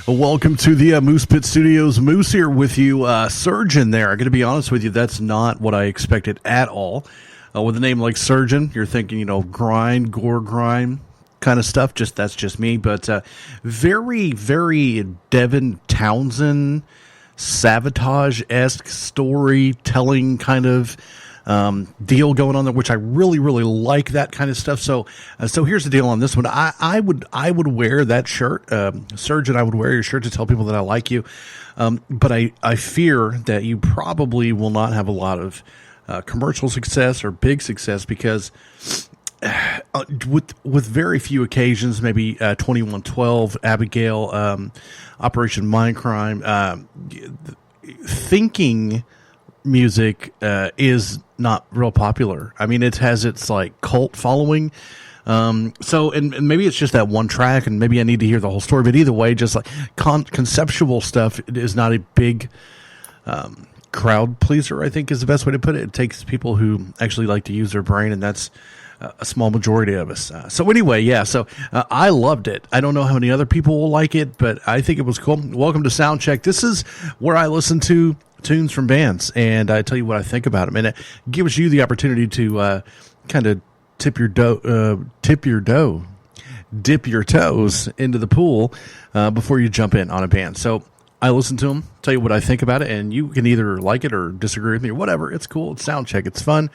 Welcome to the Moose Pit Studios. Moose here with you. Surgeon there. I'm going to be honest with you, that's not what I expected at all. With a name like Surgeon, you're thinking, grind, gore, grime kind of stuff. That's just me. But very, very Devin Townsend, Savatage-esque storytelling kind of deal going on there, which I really, really like that kind of stuff. So here's the deal on this one. I would wear that shirt, Surgeon. I would wear your shirt to tell people that I like you. But I fear that you probably will not have a lot of commercial success or big success because with very few occasions, maybe 2112, Abigail, Operation Mindcrime, thinking music is not real popular. I mean, it has its like cult following. So maybe it's just that one track, and maybe I need to hear the whole story. But either way, just like conceptual stuff is not a big crowd pleaser, I think is the best way to put it. It takes people who actually like to use their brain, and that's a small majority of us. So anyway, yeah, so I loved it. I don't know how many other people will like it, but I think it was cool. Welcome to SOUNDCHECK. This is where I listen to tunes from bands, and I tell you what I think about them. And it gives you the opportunity to kind of dip your toes into the pool before you jump in on a band. So I listen to them, tell you what I think about it, and you can either like it or disagree with me or whatever. It's cool. It's SOUNDCHECK. It's fun.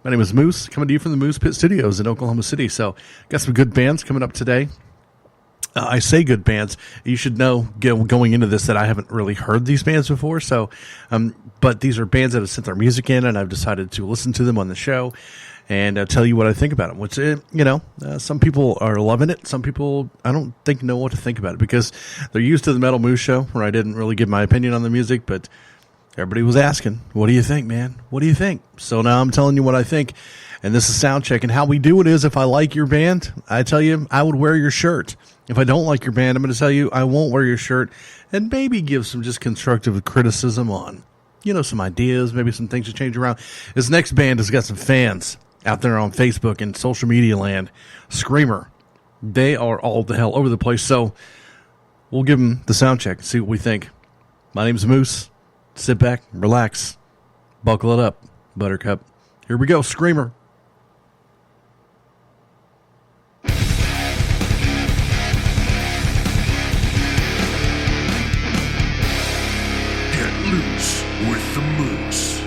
My name is Moose, coming to you from the Moose Pit Studios in Oklahoma City. So got some good bands coming up today. I say good bands. You should know going into this that I haven't really heard these bands before. So, but these are bands that have sent their music in, and I've decided to listen to them on the show and tell you what I think about them. Which, some people are loving it. Some people, I don't think, know what to think about it because they're used to the Metal Moose show where I didn't really give my opinion on the music, but everybody was asking, what do you think, man? What do you think? So now I'm telling you what I think. And this is SOUNDCHECK. And how we do it is if I like your band, I tell you I would wear your shirt. If I don't like your band, I'm going to tell you I won't wear your shirt and maybe give some just constructive criticism on, some ideas, maybe some things to change around. This next band has got some fans out there on Facebook and social media land. Screamer. They are all the hell over the place. So we'll give them the SOUNDCHECK and see what we think. My name's Moose. Sit back, relax, buckle it up, Buttercup. Here we go, Screamer. Get loose with the Moose.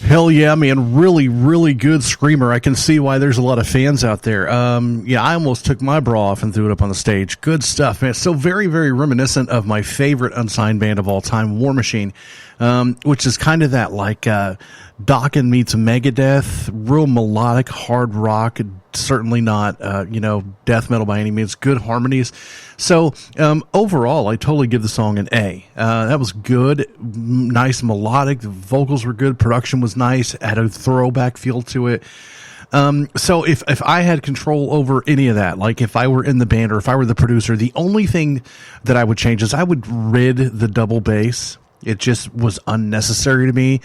Hell yeah, man. Really, really good screamer. I can see why there's a lot of fans out there. Yeah, I almost took my bra off and threw it up on the stage. Good stuff, man. So very, very reminiscent of my favorite unsigned band of all time, War Machine, which is kind of that like Dokken meets Megadeth, real melodic hard rock, certainly not, death metal by any means, good harmonies. So overall, I totally give the song an A. That was good, nice melodic, the vocals were good, production was nice, had a throwback feel to it. So if I had control over any of that, like if I were in the band or if I were the producer, the only thing that I would change is I would rid the double bass. It just was unnecessary to me.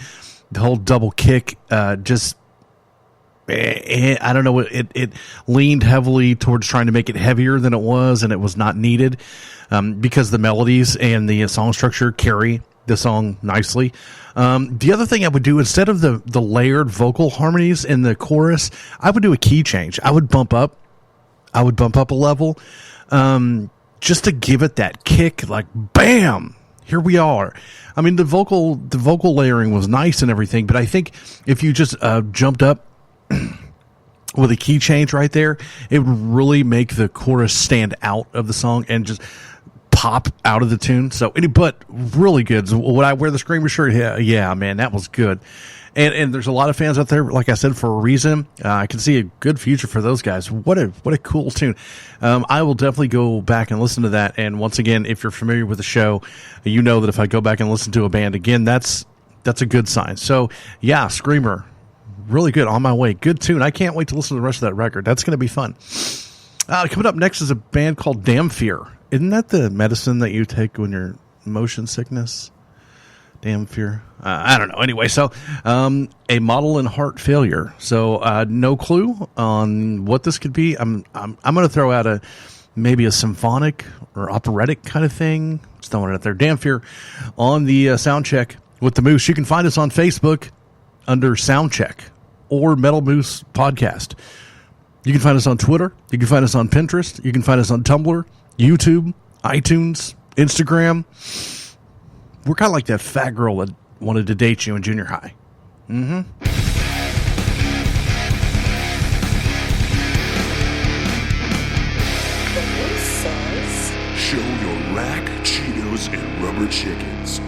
The whole double kick, I don't know, it leaned heavily towards trying to make it heavier than it was, and it was not needed, because the melodies and the song structure carry the song nicely. The other thing I would do, instead of the layered vocal harmonies in the chorus, I would do a key change. I would bump up a level, just to give it that kick, like bam, here we are. I mean, the vocal layering was nice and everything, but I think if you just jumped up with a key change right there, it would really make the chorus stand out of the song and just pop out of the tune. So, but really good. So would I wear the Screamer shirt? Yeah, man, that was good. And there's a lot of fans out there, like I said, for a reason. I can see a good future for those guys. What a cool tune. I will definitely go back and listen to that. And once again, if you're familiar with the show, you know that if I go back and listen to a band again, that's a good sign. So yeah, Screamer, really good, on my way. Good tune. I can't wait to listen to the rest of that record. That's going to be fun. Coming up next is a band called Damn Fear. Isn't that the medicine that you take when you're motion sickness? Damn Fear. I don't know. Anyway, so a model in heart failure. So no clue on what this could be. I'm going to throw out maybe a symphonic or operatic kind of thing. Just throwing it out there. Damn Fear on the Soundcheck with the Moose. You can find us on Facebook under Soundcheck or Metal Moose Podcast. You can find us on Twitter. You can find us on Pinterest. You can find us on Tumblr, YouTube, iTunes, Instagram. We're kind of like that fat girl that wanted to date you in junior high. Mm-hmm. Show your rack, Cheetos, and rubber chickens.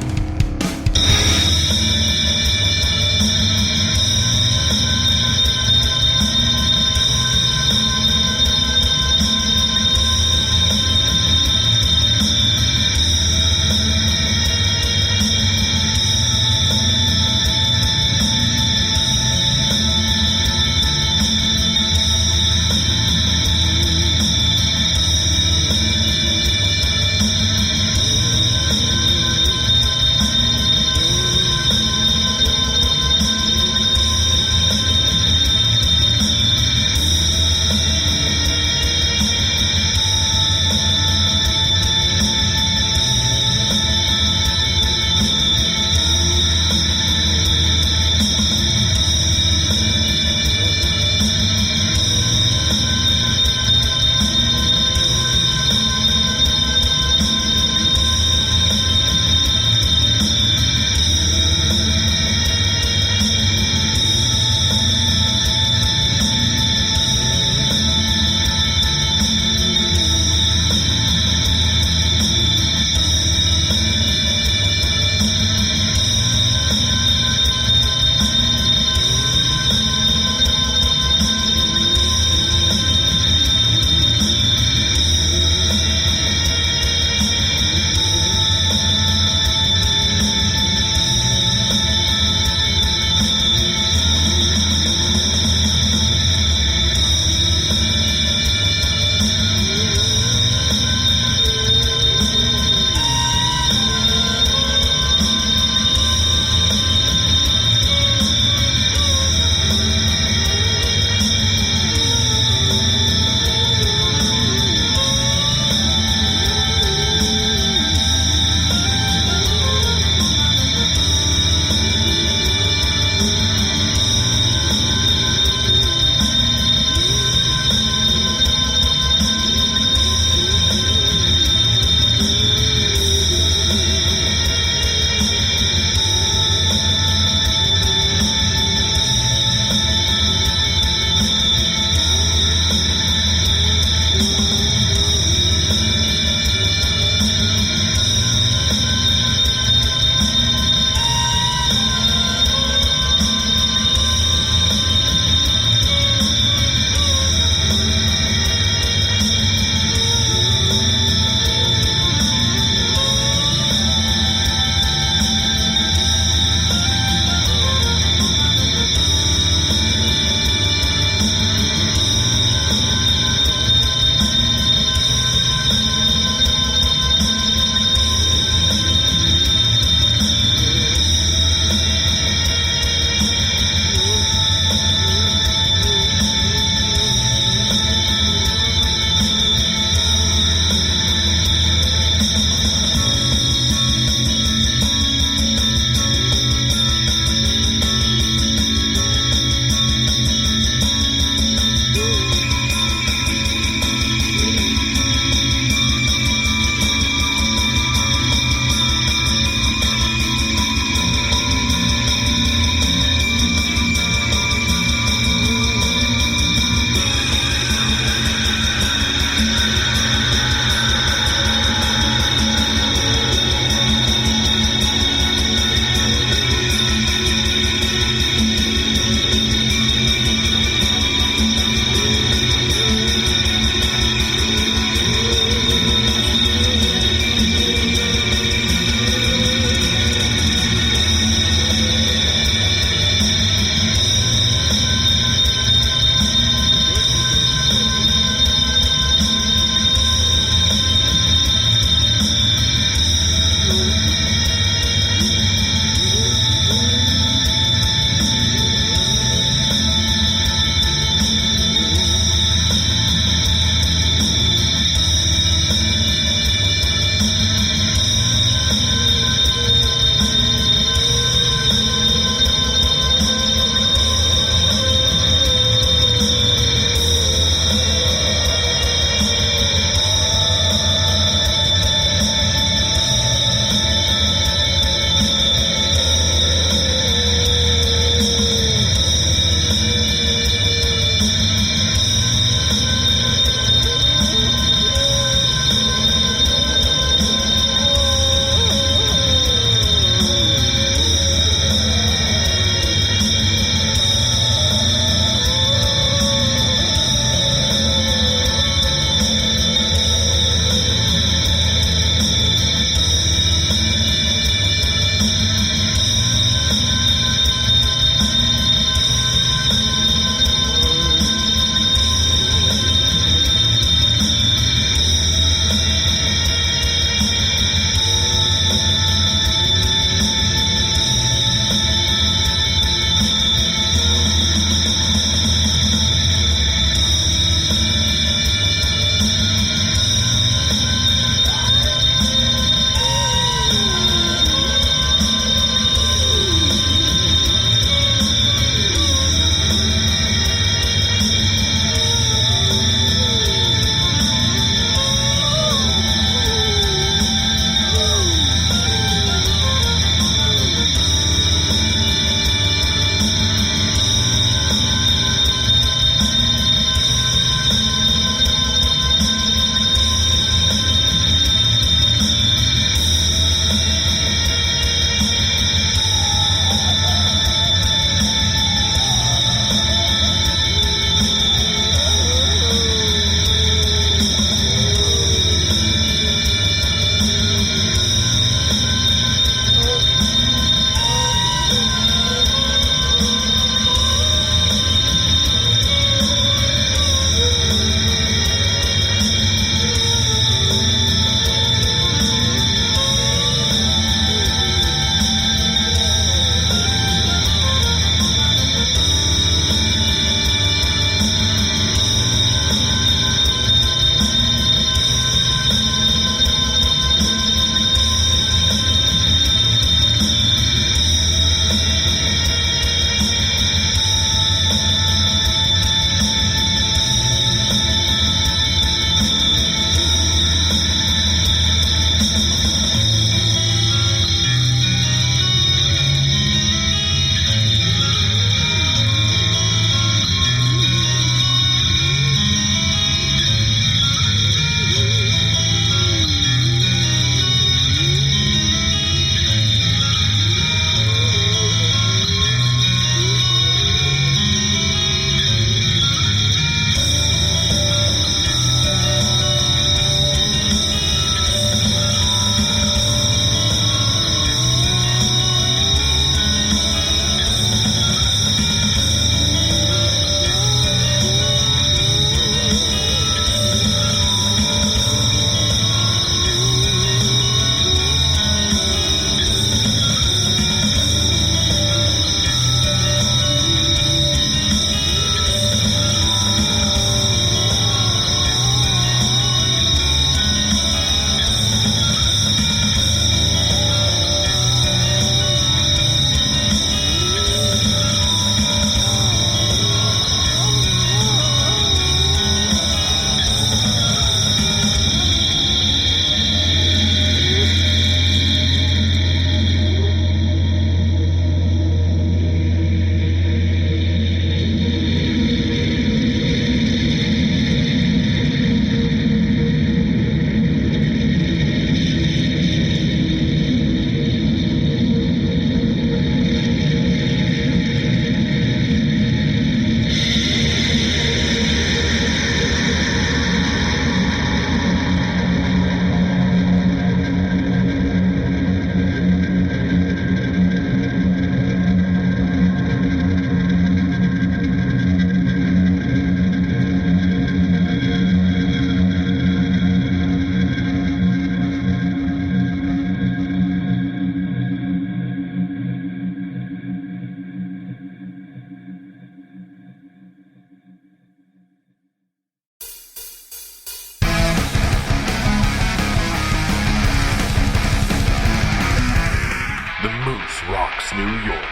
rocks New York.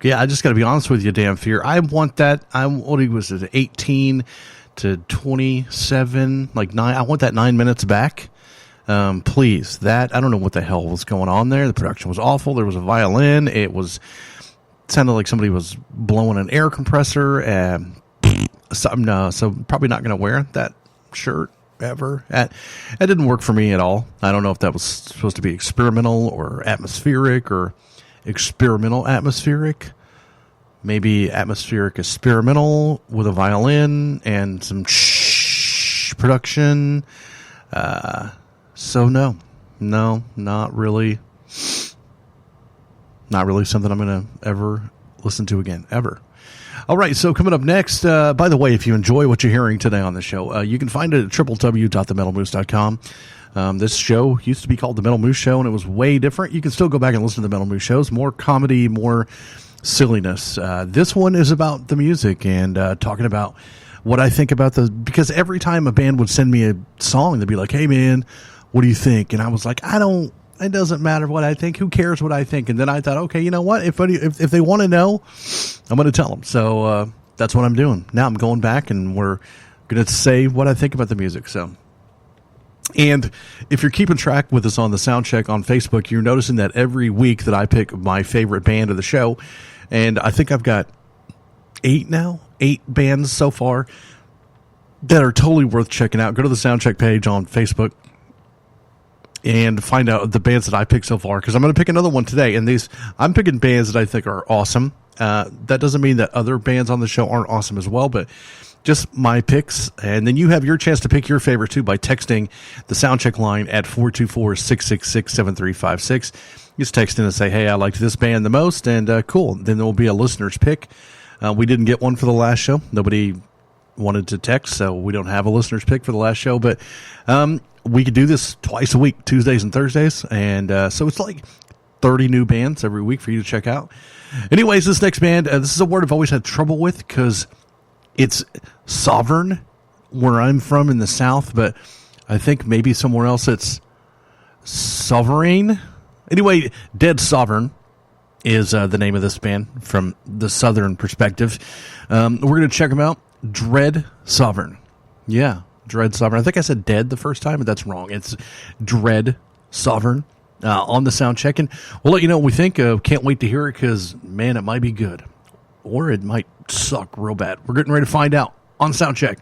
I just got to be honest with you, Dan Fear. I want that. What was it, 18 to 27, like 9. I want that 9 minutes back. Please, I don't know what the hell was going on there. The production was awful. There was a violin. Sounded like somebody was blowing an air compressor. And so probably not going to wear that shirt ever. That didn't work for me at all. I don't know if that was supposed to be experimental or atmospheric or experimental atmospheric. Maybe atmospheric experimental with a violin and some production. So no, not really something I'm going to ever listen to again, ever. All right, so coming up next, by the way, if you enjoy what you're hearing today on the show, you can find it at www.themetalmoose.com. This show used to be called The Metal Moose Show, and it was way different. You can still go back and listen to The Metal Moose shows, more comedy, more silliness. This one is about the music and talking about what I think about because every time a band would send me a song, they'd be like, hey, man, what do you think? And I was like, it doesn't matter what I think. Who cares what I think? And then I thought, okay, you know what? If they want to know, I'm going to tell them. So that's what I'm doing. Now I'm going back and we're going to say what I think about the music. So, and if you're keeping track with us on the Soundcheck on Facebook, you're noticing that every week that I pick my favorite band of the show, and I think I've got 8 bands so far that are totally worth checking out. Go to the Soundcheck page on Facebook and find out the bands that I picked so far, because I'm going to pick another one today. And I'm picking bands that I think are awesome. That doesn't mean that other bands on the show aren't awesome as well, but just my picks. And then you have your chance to pick your favorite too by texting the Soundcheck line at 424-666-7356. Just text in and say, hey, I liked this band the most, and cool. Then there will be a listener's pick. We didn't get one for the last show. Nobody wanted to text, so we don't have a listener's pick for the last show, but we could do this twice a week, Tuesdays and Thursdays, and so it's like 30 new bands every week for you to check out. Anyways, this next band, this is a word I've always had trouble with because it's Sovereign where I'm from in the South, but I think maybe somewhere else it's SOVERIGN. Anyway, Dead Sovereign is the name of this band from the Southern perspective. We're going to check them out. Dread Sovereign. Yeah, Dread Sovereign. I think I said dead the first time, but that's wrong. It's Dread Sovereign on the Soundcheck. And we'll let you know what we think. Can't wait to hear it because, man, it might be good. Or it might suck real bad. We're getting ready to find out on Soundcheck.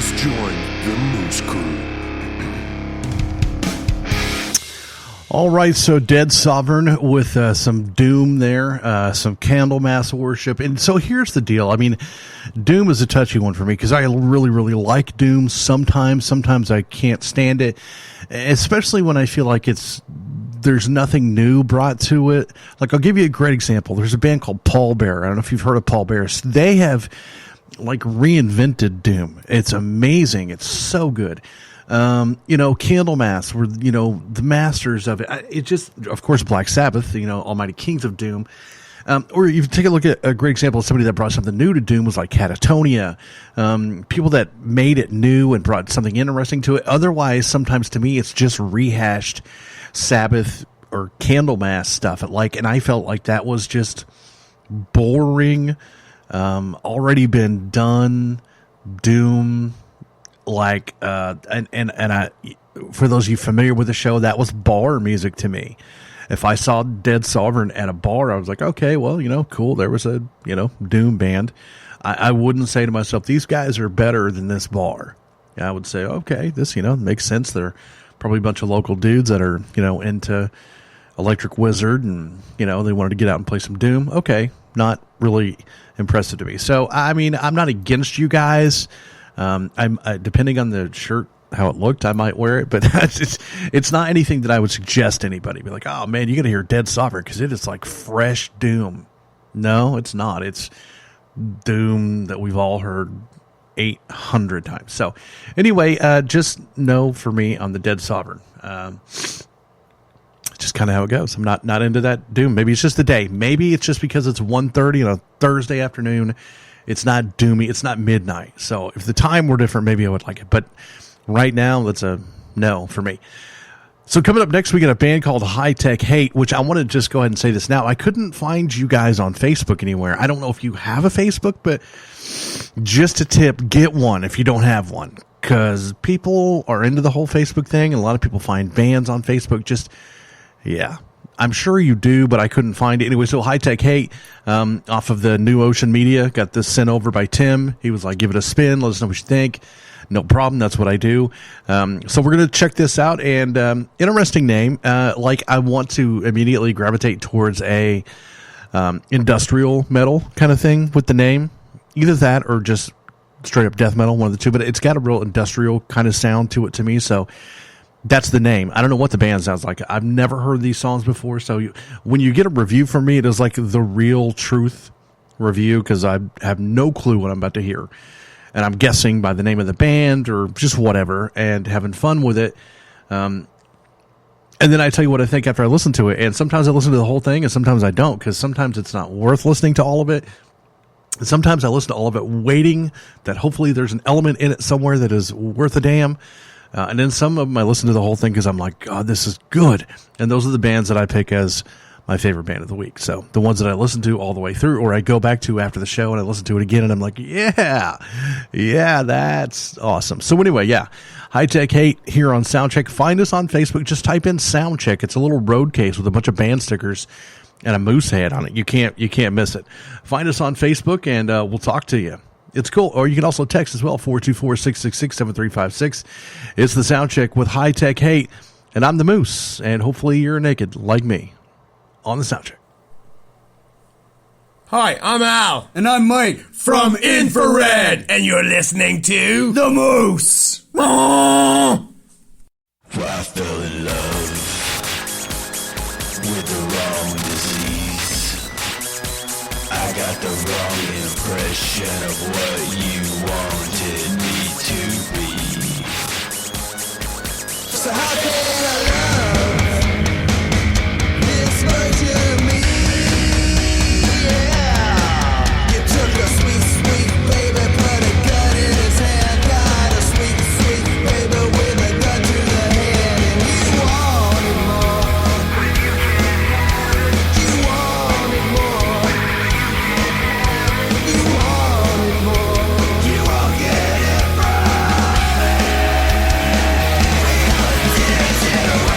Just join the Moose Crew. All right, so Dead Sovereign with some Doom there, some Candlemass worship. And so here's the deal. I mean, Doom is a touchy one for me because I really, really like Doom sometimes. Sometimes I can't stand it, especially when I feel like there's nothing new brought to it. Like, I'll give you a great example. There's a band called Paul Bear. I don't know if you've heard of Paul Bear. They have, like, reinvented Doom. It's amazing. It's so good. Candlemass were, the masters of it. It just, of course, Black Sabbath, Almighty Kings of Doom. Or you take a look at a great example of somebody that brought something new to Doom was like Catatonia. People that made it new and brought something interesting to it. Otherwise, sometimes to me, it's just rehashed Sabbath or Candlemass stuff. And I felt like that was just boring, already been done, Doom. For those of you familiar with the show, that was bar music to me. If I saw Dead Sovereign at a bar, I was like, okay, well, cool. There was a, Doom band. I wouldn't say to myself, these guys are better than this bar. I would say, okay, this, makes sense. They're probably a bunch of local dudes that are, into Electric Wizard and, they wanted to get out and play some Doom. Okay. Not really impressive to me. So, I mean, I'm not against you guys. I'm depending on the shirt, how it looked, I might wear it, but it's not anything that I would suggest to anybody. Be like, oh man, you got to hear Dead Sovereign because it is like fresh Doom. No, it's not. It's Doom that we've all heard 800 times. So anyway, just know for me on the Dead Sovereign, just kind of how it goes. I'm not into that Doom. Maybe it's just the day. Maybe it's just because it's 1:30 on a Thursday afternoon. It's not doomy. It's not midnight. So if the time were different, maybe I would like it. But right now, that's a no for me. So coming up next, we got a band called High Tech Hate, which I want to just go ahead and say this now. I couldn't find you guys on Facebook anywhere. I don't know if you have a Facebook, but just a tip, get one if you don't have one. Because people are into the whole Facebook thing, and a lot of people find bands on Facebook. Yeah. I'm sure you do, but I couldn't find it. Anyway, so High Tech Hate, off of the New Ocean Media, got this sent over by Tim. He was like, give it a spin. Let us know what you think. No problem. That's what I do. So we're going to check this out. And interesting name. I want to immediately gravitate towards a industrial metal kind of thing with the name. Either that or just straight up death metal, one of the two. But it's got a real industrial kind of sound to it to me. So that's the name. I don't know what the band sounds like. I've never heard these songs before. So when you get a review from me, it is like the real truth review because I have no clue what I'm about to hear. And I'm guessing by the name of the band or just whatever and having fun with it. And then I tell you what I think after I listen to it. And sometimes I listen to the whole thing and sometimes I don't because sometimes it's not worth listening to all of it. And sometimes I listen to all of it waiting that hopefully there's an element in it somewhere that is worth a damn. And then some of them I listen to the whole thing because I'm like, God, this is good. And those are the bands that I pick as my favorite band of the week. So the ones that I listen to all the way through or I go back to after the show and I listen to it again and I'm like, yeah, that's awesome. So anyway, yeah, High Tech Hate here on SOUNDCHECK. Find us on Facebook. Just type in SOUNDCHECK. It's a little road case with a bunch of band stickers and a moose head on it. You can't miss it. Find us on Facebook and we'll talk to you. It's cool. Or you can also text as well, 424-666-7356. It's the SOUNDCHECK with High Tech Hate. And I'm the Moose. And hopefully you're naked like me on the SOUNDCHECK. Hi, I'm Al. And I'm Mike From Infrared. And you're listening to The Moose. I fell in love with the wrong disease. I got the wrong impression of what you wanted me to be. So how can I love this version of me? Yeah. You took a sweet, sweet baby, put a gun in his hand. Got a sweet, sweet baby with a gun to the head. And you wanted more. You wanted more. You wanted more. You won't get it from me. We hunted it away.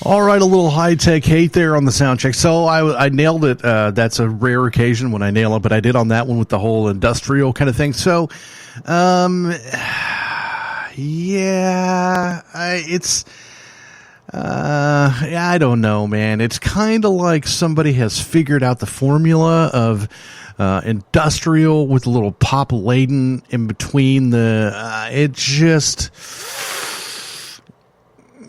All right, a little high-tech hate there on the sound check. So I nailed it. That's a rare occasion when I nail it, but I did on that one with the whole industrial kind of thing. So, yeah, I don't know, man. It's kind of like somebody has figured out the formula of industrial with a little pop laden in between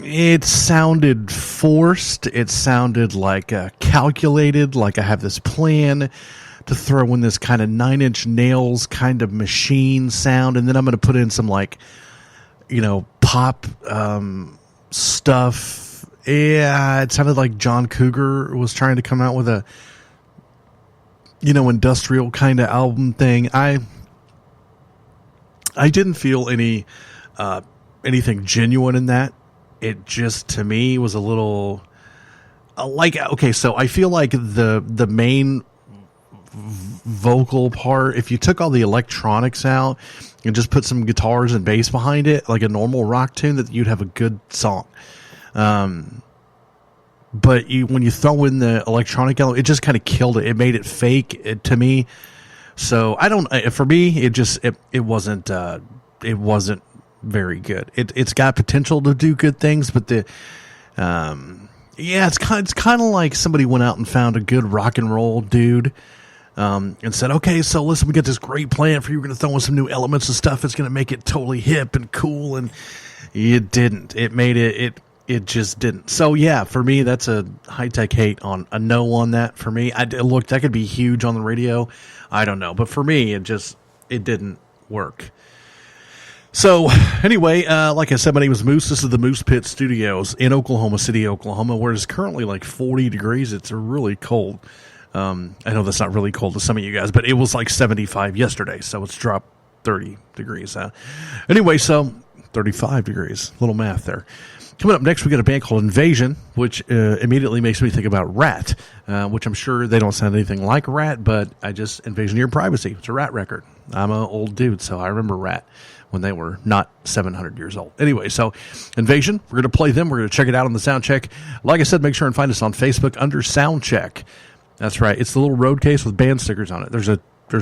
it sounded forced. It sounded like calculated, like I have this plan to throw in this kind of 9-inch nails kind of machine sound, and then I'm going to put in some pop stuff. Yeah, it sounded like John Cougar was trying to come out with a industrial kind of album thing. I didn't feel anything genuine in that. It just, to me, was a little so I feel like the main vocal part, if you took all the electronics out and just put some guitars and bass behind it, like a normal rock tune, that you'd have a good song. But when you throw in the electronic element, it just kind of killed it. It made it fake to me. So for me, it wasn't very good. It's got potential to do good things, but it's kind of like somebody went out and found a good rock and roll dude, and said, okay, so listen, we got this great plan for you. We're going to throw in some new elements and stuff. It's going to make it totally hip and cool. And it didn't. It just didn't. So yeah, for me, that's a high-tech hate on a no on that. For me, look, that could be huge on the radio. I don't know. But for me, it didn't work. So, anyway, like I said, my name is Moose. This is the Moose Pit Studios in Oklahoma City, Oklahoma, where it's currently like 40 degrees. It's really cold. I know that's not really cold to some of you guys, but it was like 75 yesterday, so it's dropped 30 degrees. Anyway, so 35 degrees. Little math there. Coming up next, we got a band called Invasion, which immediately makes me think about Rat, which I'm sure they don't sound anything like Rat, but Invasion of Your Privacy. It's a Rat record. I'm an old dude, so I remember Rat when they were not 700 years old. Anyway, so Invasion, we're going to play them. We're going to check it out on the Soundcheck. Like I said, make sure and find us on Facebook under Soundcheck. That's right. It's the little road case with band stickers on it. There's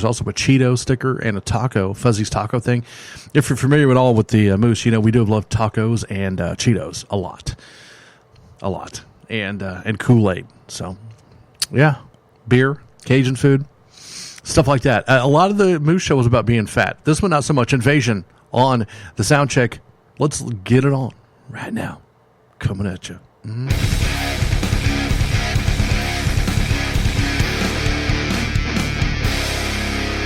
also a Cheeto sticker and a taco, Fuzzy's taco thing. If you're familiar at all with the Moose, we do love tacos and Cheetos a lot, and Kool-Aid. So, yeah, beer, Cajun food, stuff like that. A lot of the Moose show was about being fat. This one, not so much. Invasion on the Soundcheck. Let's get it on right now. Coming at you.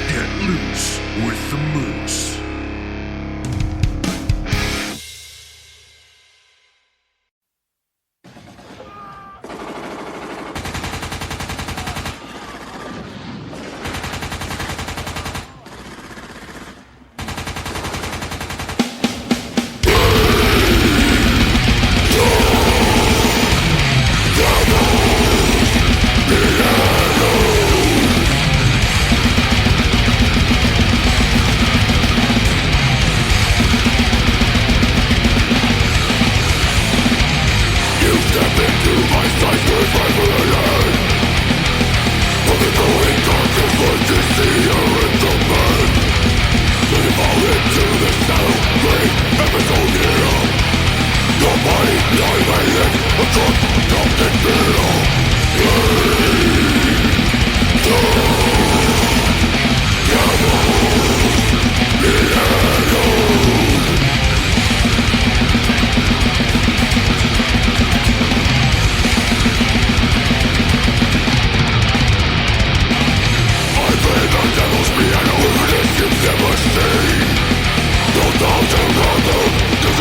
Get loose with the Moose.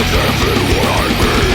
Exactly what I mean.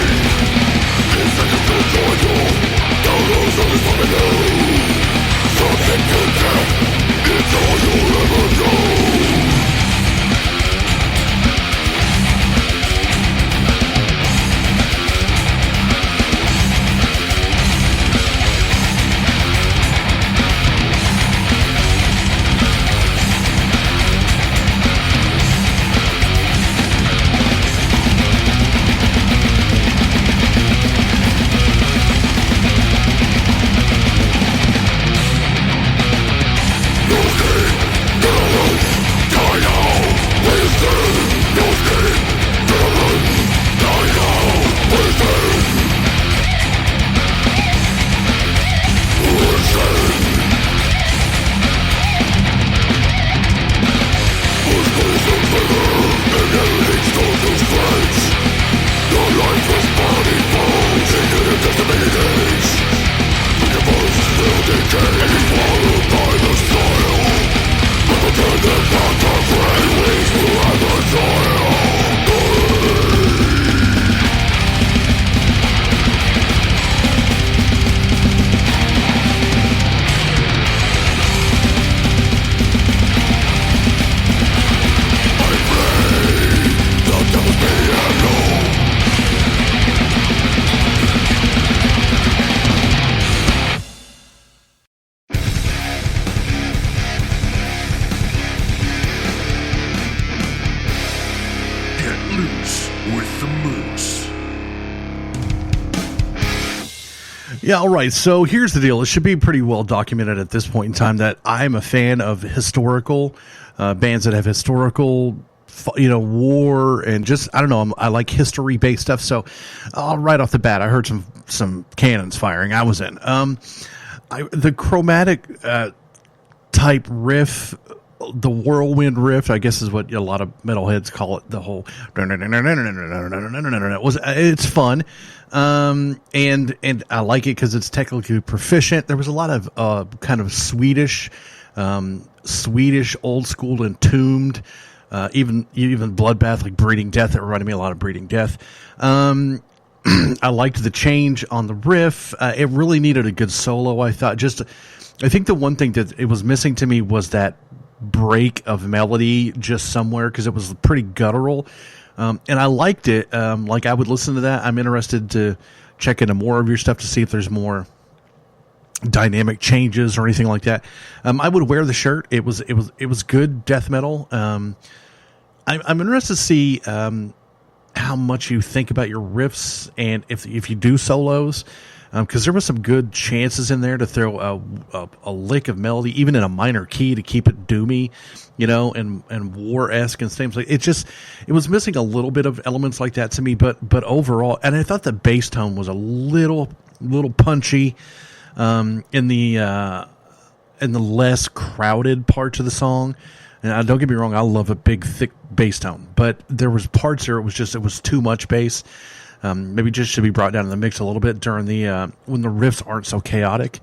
Yeah, all right. So here's the deal. It should be pretty well documented at this point in time that I'm a fan of historical bands that have historical, war and just, I don't know, I like history-based stuff. So right off the bat, I heard some cannons firing. I was in. The chromatic type riff, the whirlwind riff, I guess is what a lot of metalheads call it. The whole it's fun, and I like it because it's technically proficient. There was a lot of kind of Swedish old school entombed, even bloodbath like Breeding Death. That reminded me a lot of Breeding Death. I liked the change on the riff. It really needed a good solo. I think the one thing that it was missing to me was that break of melody just somewhere, because it was pretty guttural, and I liked it. Like I would listen to that. I'm interested to check into more of your stuff to see if there's more dynamic changes or anything like that. I would wear the shirt. It was good death metal. I'm interested to see how much you think about your riffs and if you do solos. Because there was some good chances in there to throw a lick of melody, even in a minor key, to keep it doomy, and war-esque and things like it. It was missing a little bit of elements like that to me, but overall, and I thought the bass tone was a little punchy in the less crowded parts of the song. And don't get me wrong, I love a big, thick bass tone, but there was parts there it was too much bass. Maybe just should be brought down in the mix a little bit during the when the riffs aren't so chaotic.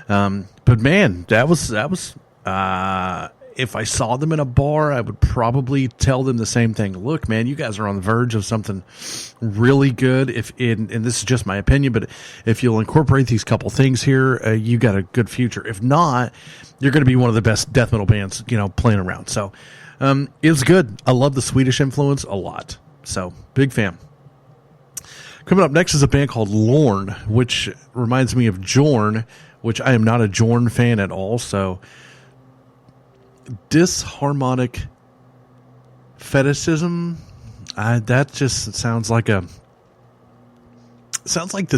But man, that was if I saw them in a bar, I would probably tell them the same thing. Look, man, you guys are on the verge of something really good. And this is just my opinion, but if you'll incorporate these couple things here, you got a good future. If not, you're going to be one of the best death metal bands, playing around. So it was good. I love the Swedish influence a lot. So big fan. Coming up next is a band called Lorn, which reminds me of Jorn, which I am not a Jorn fan at all. So, disharmonic fetishism. That just sounds like the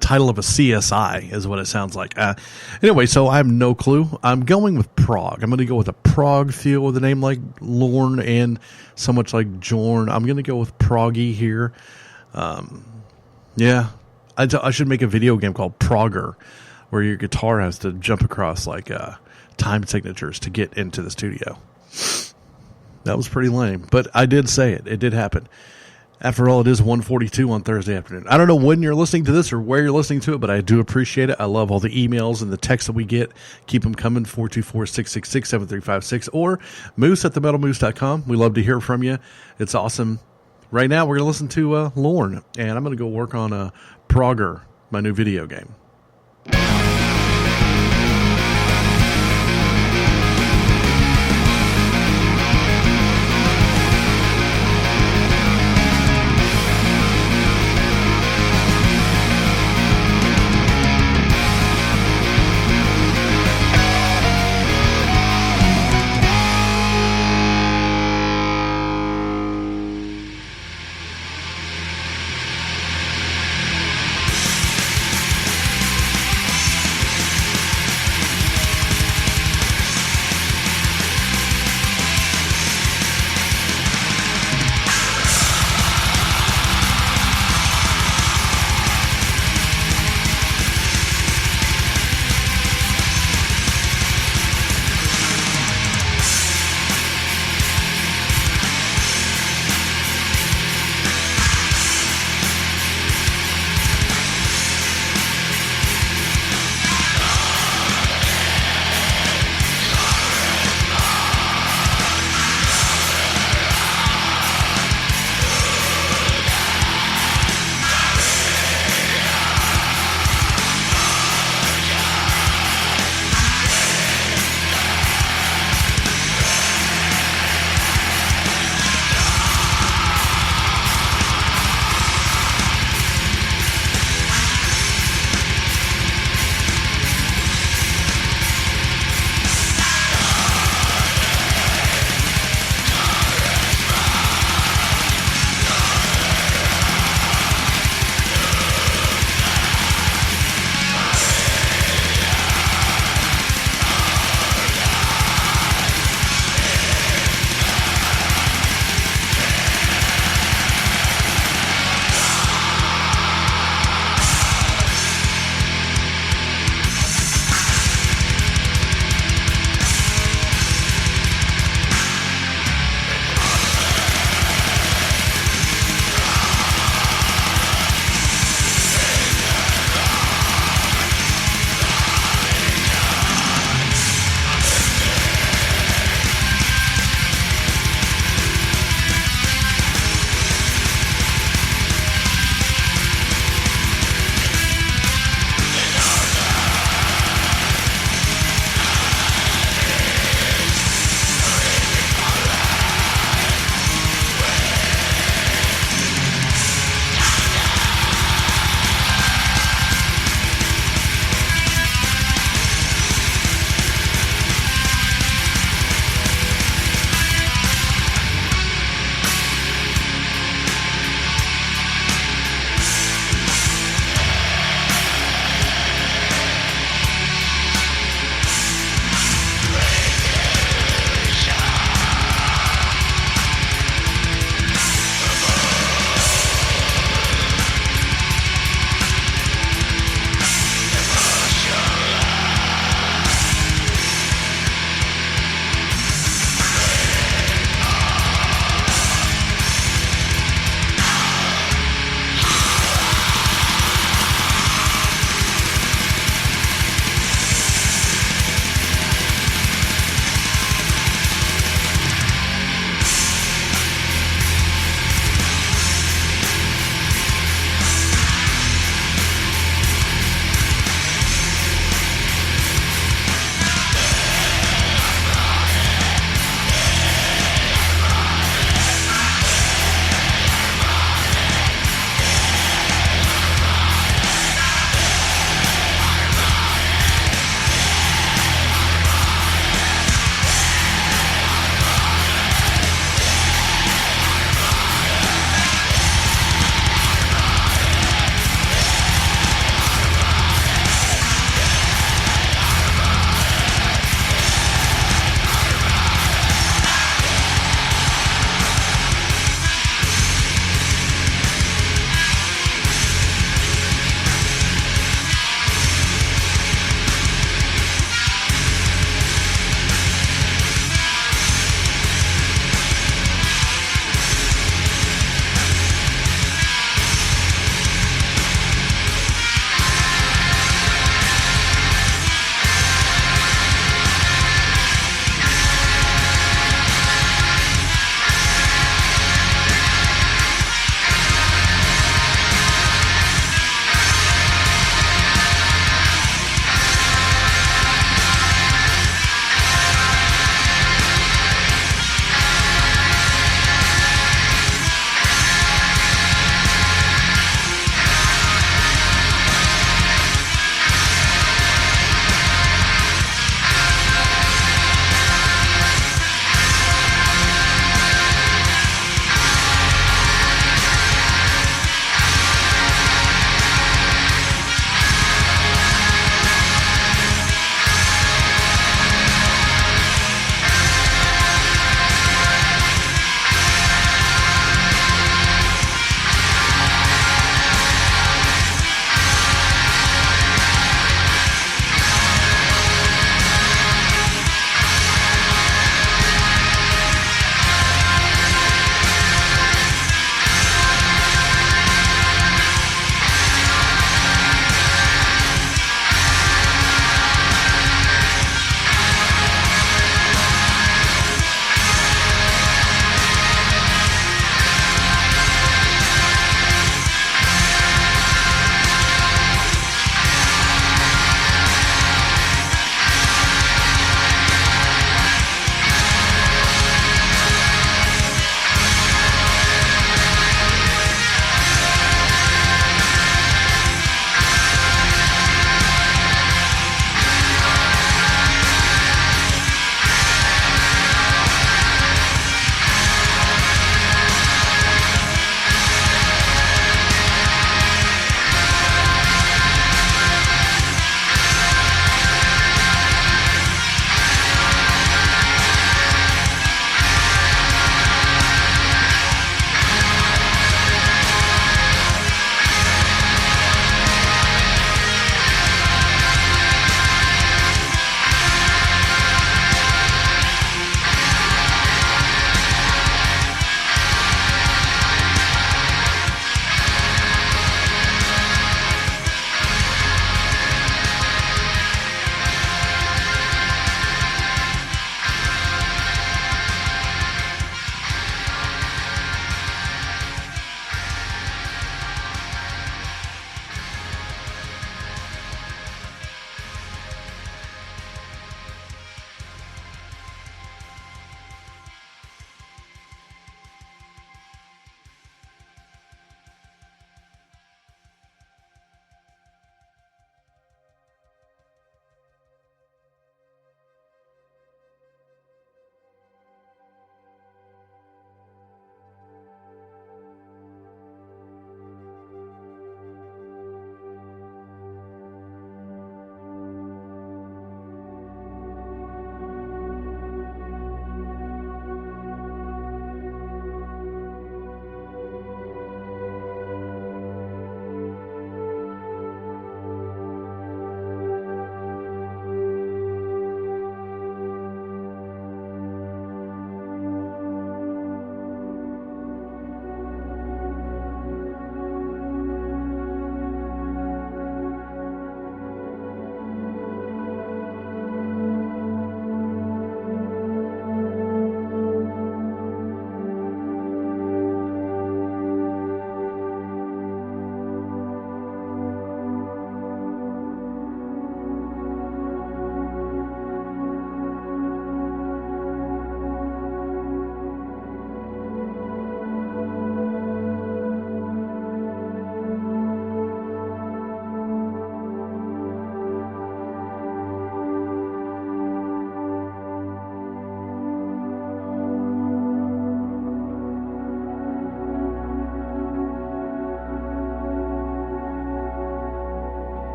title of a CSI is what it sounds like. Anyway, so I have no clue. I'm going with prog. I'm going to go with a prog feel with a name like Lorn and so much like Jorn. I'm going to go with proggy here. Yeah, I should make a video game called Progger, where your guitar has to jump across time signatures to get into the studio. That was pretty lame, but I did say it. It did happen. After all, it is 1:42 on Thursday afternoon. I don't know when you're listening to this or where you're listening to it, but I do appreciate it. I love all the emails and the texts that we get. Keep them coming, 424-666-7356, or moose@themetalmoose.com. We love to hear from you. It's awesome. Right now, we're going to listen to Lorn, and I'm going to go work on Progger, my new video game.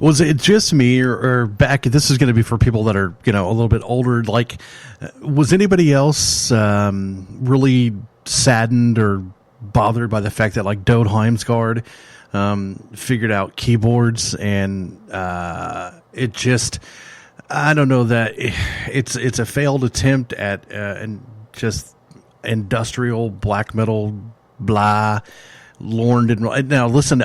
Was it just me, or back? This is going to be for people that are, a little bit older. Like, was anybody else really saddened or bothered by the fact that like Dode Heimsgaard figured out keyboards, and it just, I don't know, that it's a failed attempt at and just industrial black metal blah. Lorne didn't. Now listen.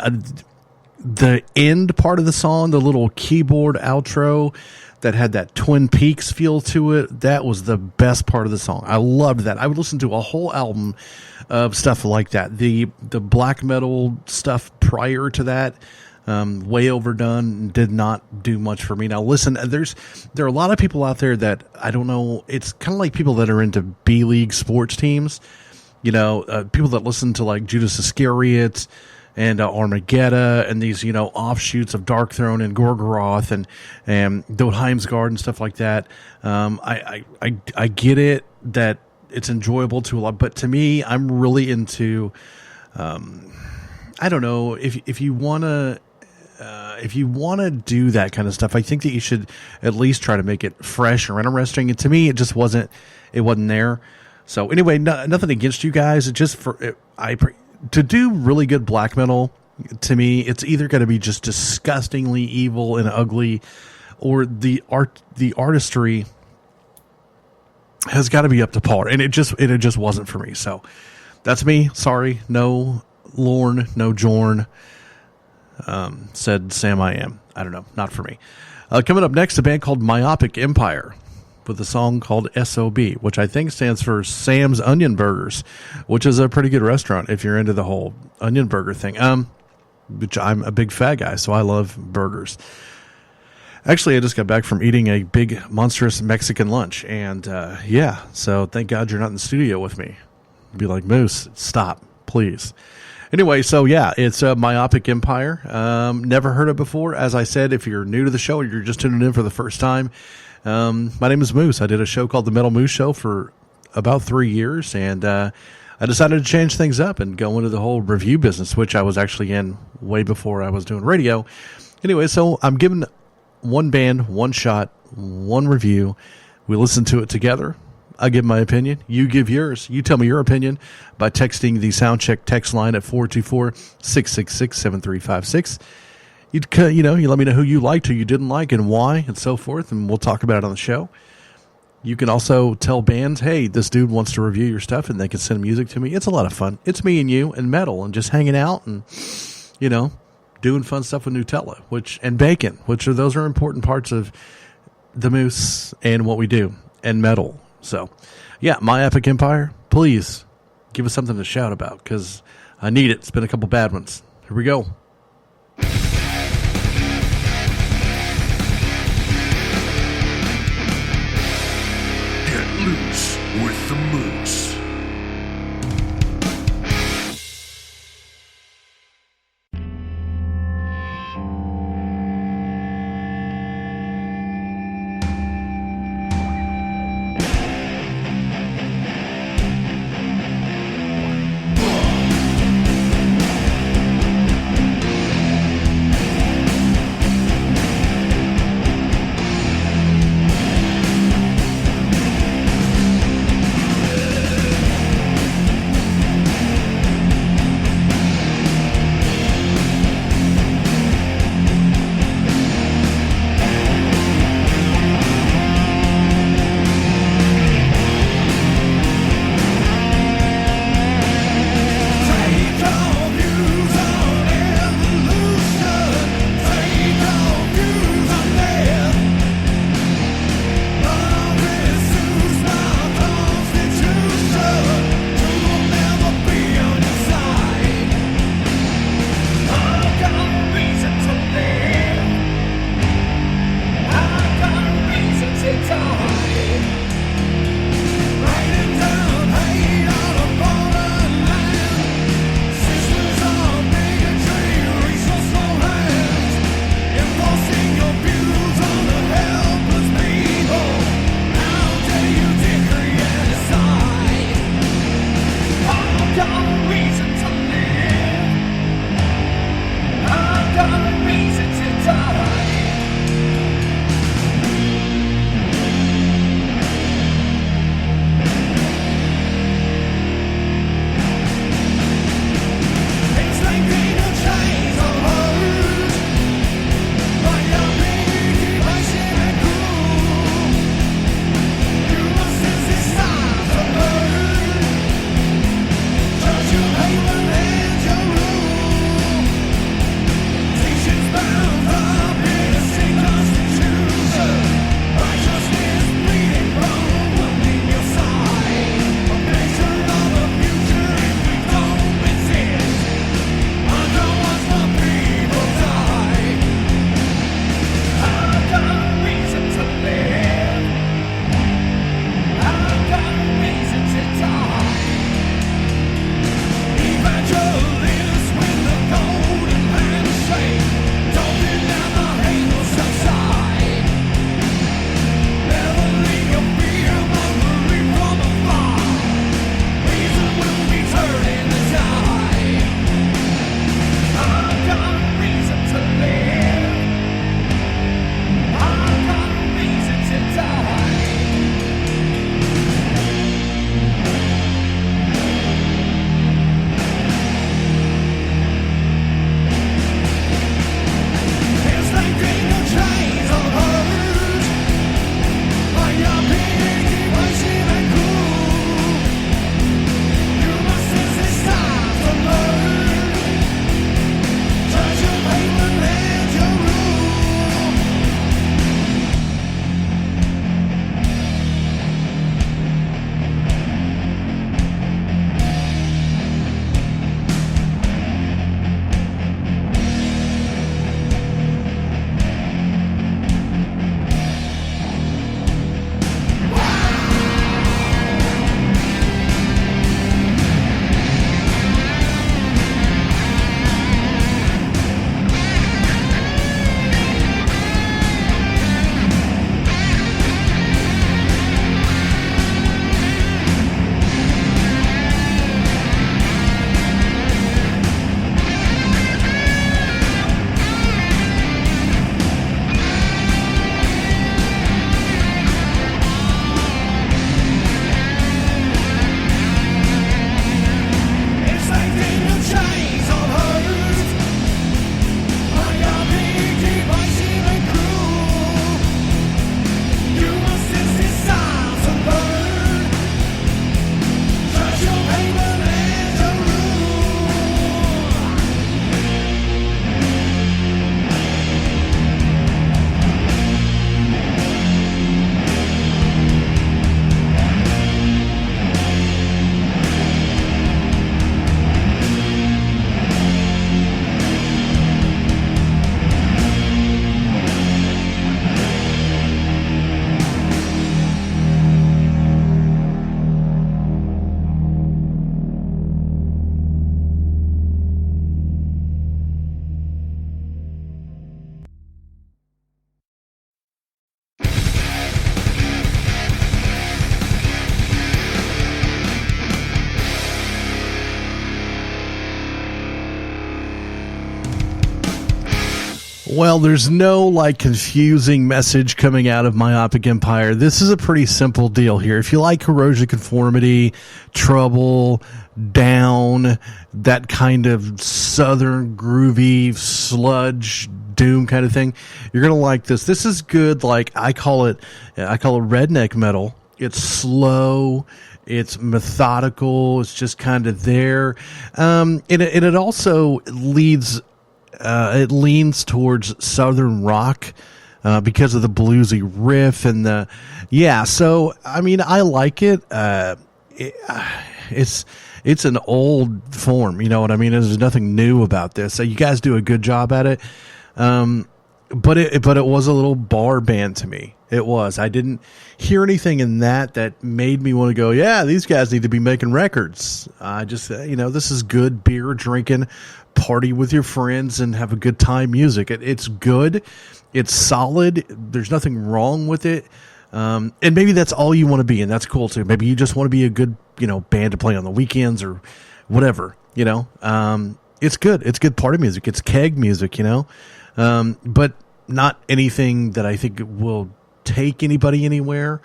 The end part of the song, the little keyboard outro that had that Twin Peaks feel to it, that was the best part of the song. I loved that. I would listen to a whole album of stuff like that. The black metal stuff prior to that, way overdone, did not do much for me. Now listen, there are a lot of people out there that, I don't know, it's kind of like people that are into B-League sports teams, people that listen to like Judas Iscariot and Armageddon and these, offshoots of Dark Throne and Gorgoroth and Dode Heimsgaard and stuff like that. I get it that it's enjoyable to a lot, but to me, I'm really into, I don't know, if you want to do that kind of stuff, I think that you should at least try to make it fresh or interesting. And to me, it just wasn't there. So anyway, nothing against you guys. It just to do really good black metal, to me, it's either going to be just disgustingly evil and ugly, or the artistry has got to be up to par. And it just wasn't for me. So that's me. Sorry. No Lorne, no Jorn. Said Sam I Am. I don't know. Not for me. Coming up next, a band called Myopic Empire, with a song called SOB, which I think stands for Sam's Onion Burgers, which is a pretty good restaurant if you're into the whole onion burger thing. Which I'm a big fat guy, so I love burgers. Actually, I just got back from eating a big, monstrous Mexican lunch, and so thank God you're not in the studio with me. Be like, Moose, stop, please. Anyway, so yeah, it's Myopic Empire. Never heard it before. As I said, if you're new to the show or you're just tuning in for the first time, my name is Moose. I did a show called The Metal Moose Show for about 3 years, and I decided to change things up and go into the whole review business, which I was actually in way before I was doing radio. Anyway, so I'm giving one band, one shot, one review. We listen to it together. I give my opinion. You give yours. You tell me your opinion by texting the SoundCheck text line at 424-666-7356. You let me know who you liked, who you didn't like, and why, and so forth, and we'll talk about it on the show. You can also tell bands, hey, this dude wants to review your stuff, and they can send music to me. It's a lot of fun. It's me and you and metal and just hanging out and, doing fun stuff with Nutella and bacon, those are important parts of the Moose and what we do, and metal. So, yeah, Myopic Empire, please give us something to shout about, because I need it. It's been a couple bad ones. Here we go. Loose with the Moose. Well, there's no like confusing message coming out of Myopic Empire. This is a pretty simple deal here. If you like Corrosion Conformity, Trouble, Down, that kind of southern groovy sludge doom kind of thing, you're going to like this. This is good. Like I call it redneck metal. It's slow. It's methodical. It's just kind of there. And it also leads. It leans towards southern rock because of the bluesy riff and So I mean, I like it. It's an old form. You know what I mean? There's nothing new about this. So you guys do a good job at it. But it was a little bar band to me. It was. I didn't hear anything in that made me want to go, yeah, these guys need to be making records. I just, this is good beer drinking, party with your friends and have a good time music. It's good. It's solid. There's nothing wrong with it. And maybe that's all you want to be, and that's cool too. Maybe you just want to be a good, band to play on the weekends or whatever, It's good. It's good party music. It's keg music, but not anything that I think will take anybody anywhere.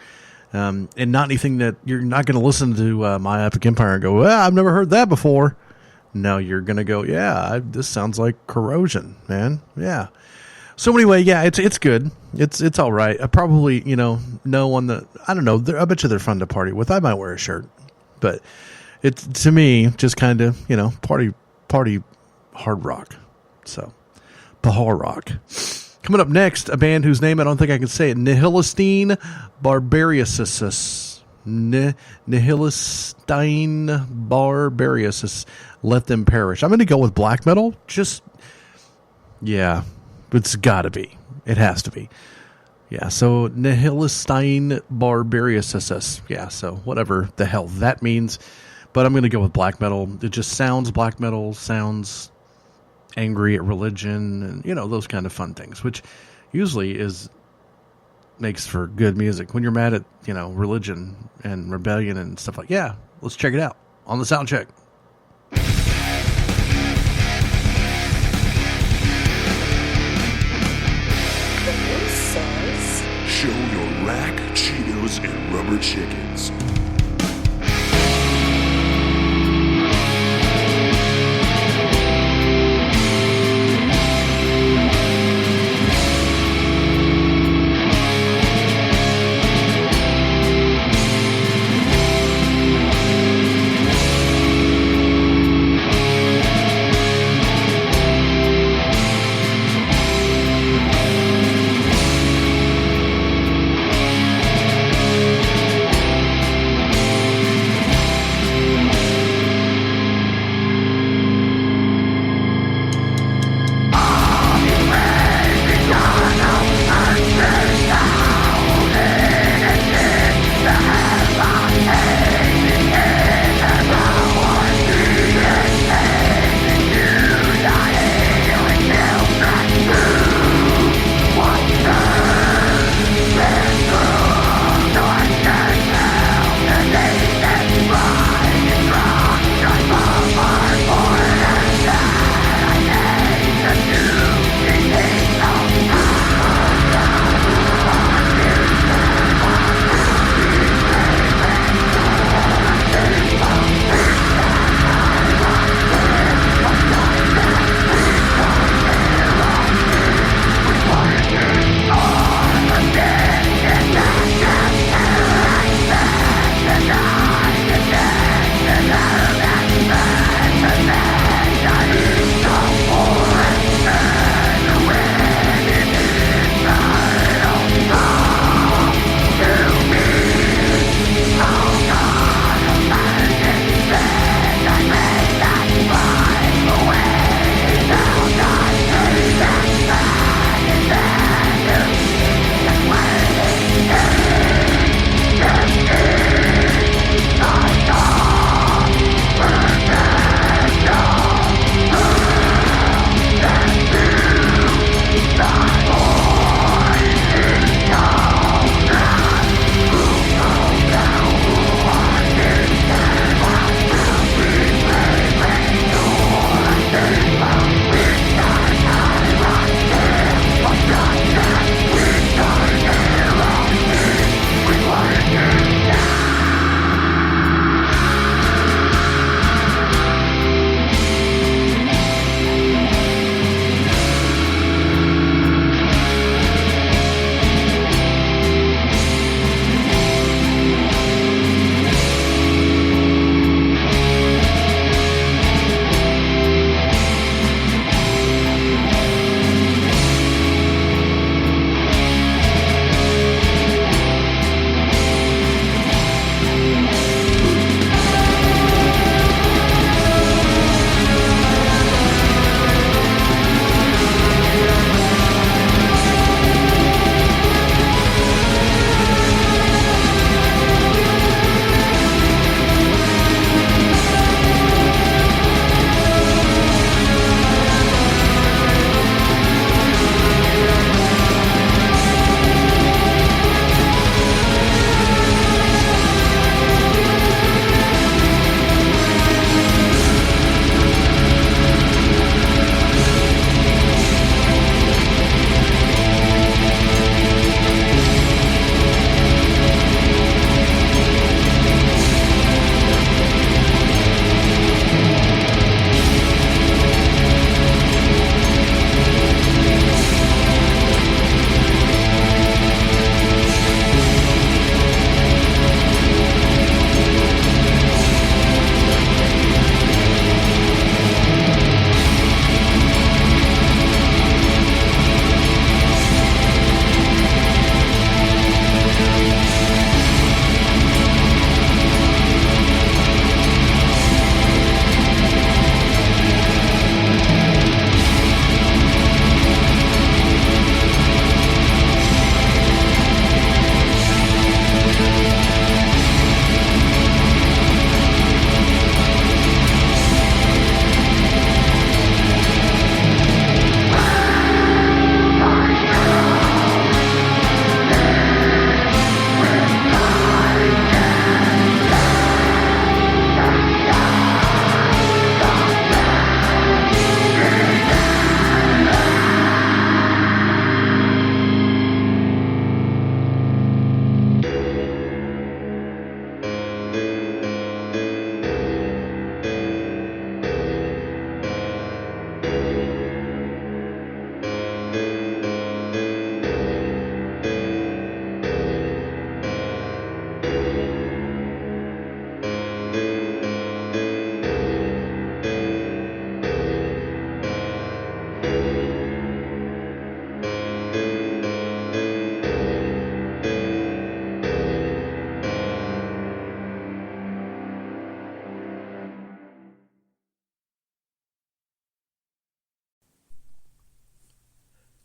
And not anything that you're not going to listen to Myopic Empire and go, well, I've never heard that before. No, you're going to go, yeah, this sounds like Corrosion, man. Yeah. So anyway, yeah, it's good. It's all right. I probably, know on the, I don't know. I bet you they're fun to party with. I might wear a shirt, but it's, to me, just kind of, party hard rock. So, Bahar rock. Coming up next, a band whose name I don't think I can say it. Nihilistine Barbariusus. Nihilistine Barbariusus. Let Them Perish. I'm going to go with black metal. Yeah, it's got to be. It has to be. Yeah, so Nihilistine Barbariusus. Yeah, so whatever the hell that means. But I'm going to go with black metal. It just sounds black metal, sounds angry at religion, and those kind of fun things, which usually makes for good music. When you're mad at religion and rebellion and stuff like, yeah, let's check it out on the Soundcheck. Show your rack, Cheetos, and rubber chickens.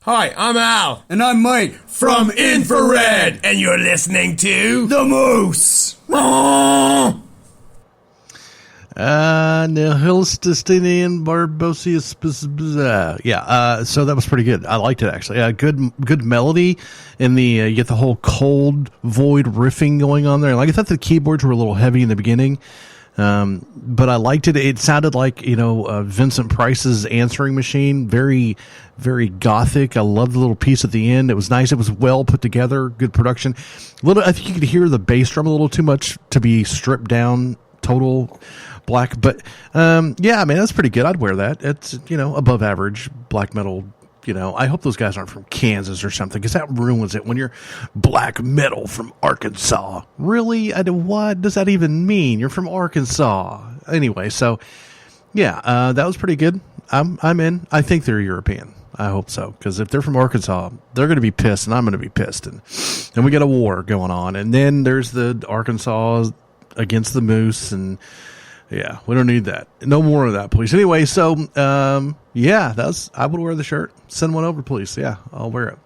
Hi, I'm Al And I'm Mike. from Infrared, and you're listening to The Moose. Nihilistinian Barbosius. So that was pretty good. I liked it, actually. Good melody, and you get the whole cold void riffing going on there. Like, I thought the keyboards were a little heavy in the beginning, but I liked it. It sounded like, Vincent Price's answering machine. Very, very gothic. I loved the little piece at the end. It was nice. It was well put together. Good production. I think you could hear the bass drum a little too much to be stripped down total black, but that's pretty good. I'd wear that. It's above average black metal. I hope those guys aren't from Kansas or something, because that ruins it when you're black metal from Arkansas. Really? What does that even mean? You're from Arkansas anyway. So that was pretty good. I'm in. I think they're European. I hope so, because if they're from Arkansas, they're going to be pissed, and I'm going to be pissed, and we got a war going on, and then there's the Arkansas against the Moose, and yeah, we don't need that. No more of that, please. Anyway, so I would wear the shirt. Send one over, please. Yeah, I'll wear it.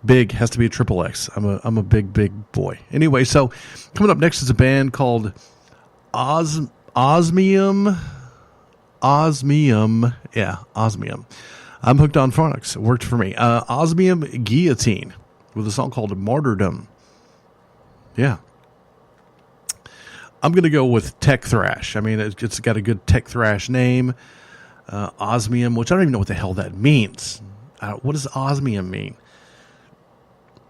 Big has to be a triple X. I'm a big boy. Anyway, so coming up next is a band called Osmium. Yeah, Osmium. I'm hooked on phonics. It worked for me. Osmium Guillotine with a song called Martyrdom. Yeah. I'm going to go with tech thrash. I mean, it's got a good tech thrash name. Osmium, which I don't even know what the hell that means. What does osmium mean?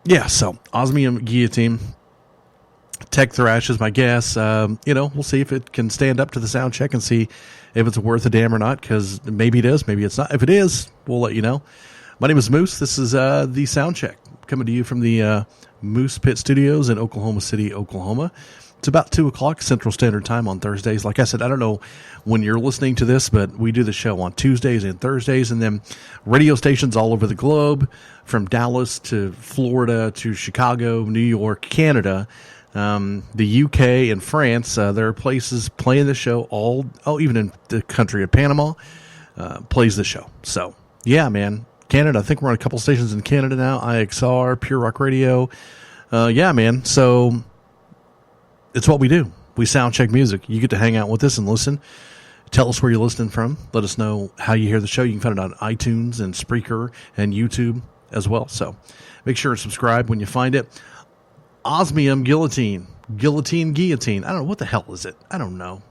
Yeah, so Osmium Guillotine. Tech thrash is my guess. We'll see if it can stand up to the sound check and see if it's worth a damn or not, because maybe it is, maybe it's not. If it is, we'll let you know. My name is Moose. This is the sound check, coming to you from the Moose Pit Studios in Oklahoma City, Oklahoma. It's about 2 o'clock Central Standard Time on Thursdays. Like I said, I don't know when you're listening to this, but we do the show on Tuesdays and Thursdays, and then radio stations all over the globe, from Dallas to Florida to Chicago, New York, Canada, the UK and France. There are places playing the show even in the country of Panama, plays the show. So, yeah, man. Canada, I think we're on a couple stations in Canada now. IXR, Pure Rock Radio. Yeah, man. So it's what we do. We sound check music. You get to hang out with us and listen. Tell us where you're listening from. Let us know how you hear the show. You can find it on iTunes and Spreaker and YouTube as well. So make sure to subscribe when you find it. Osmium Guillotine. Guillotine. I don't know. What the hell is it? I don't know.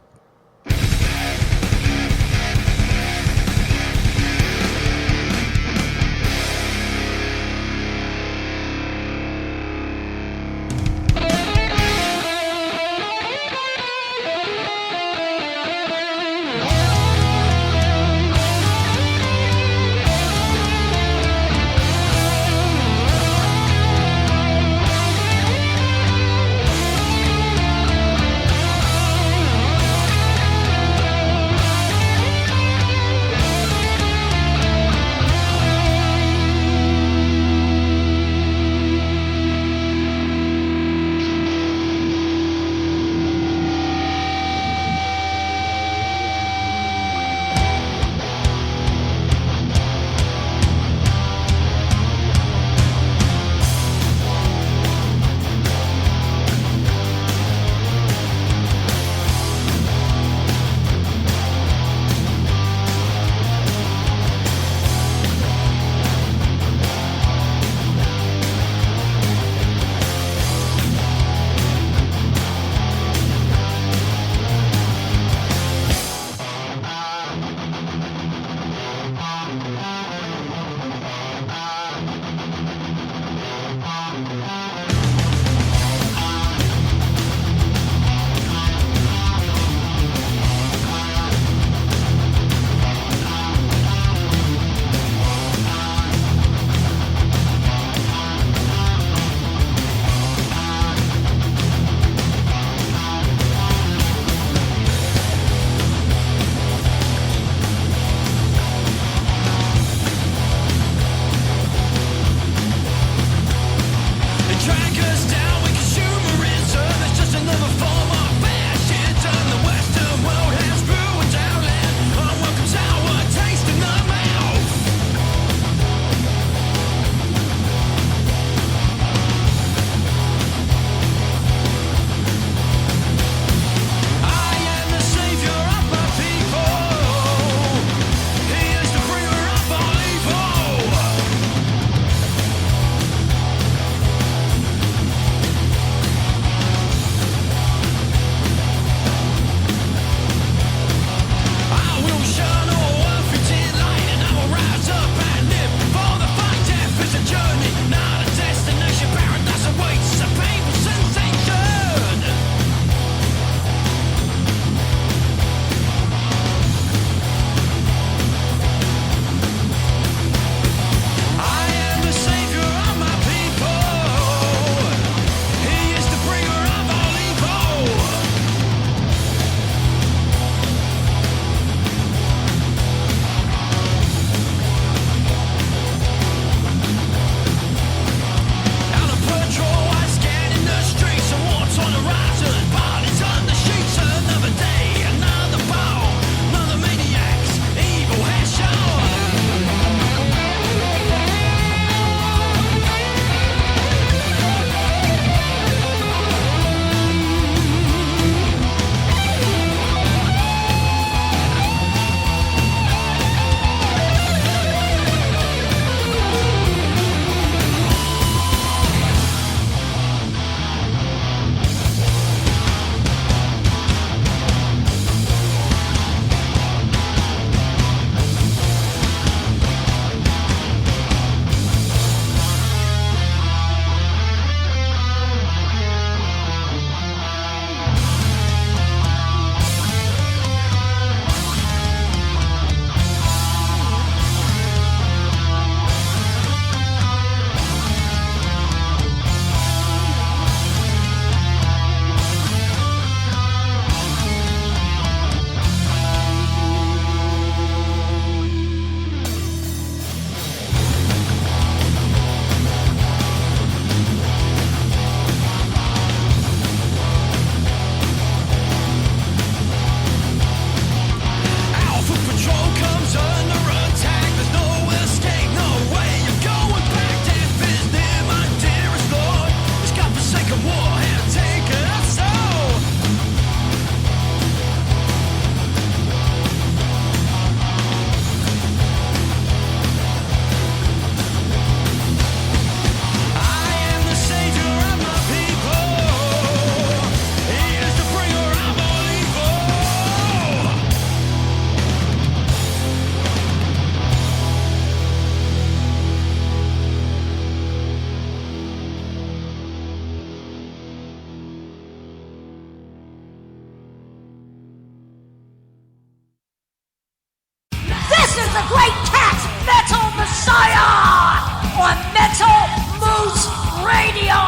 Great Cat Metal Messiah on Metal Moose Radio.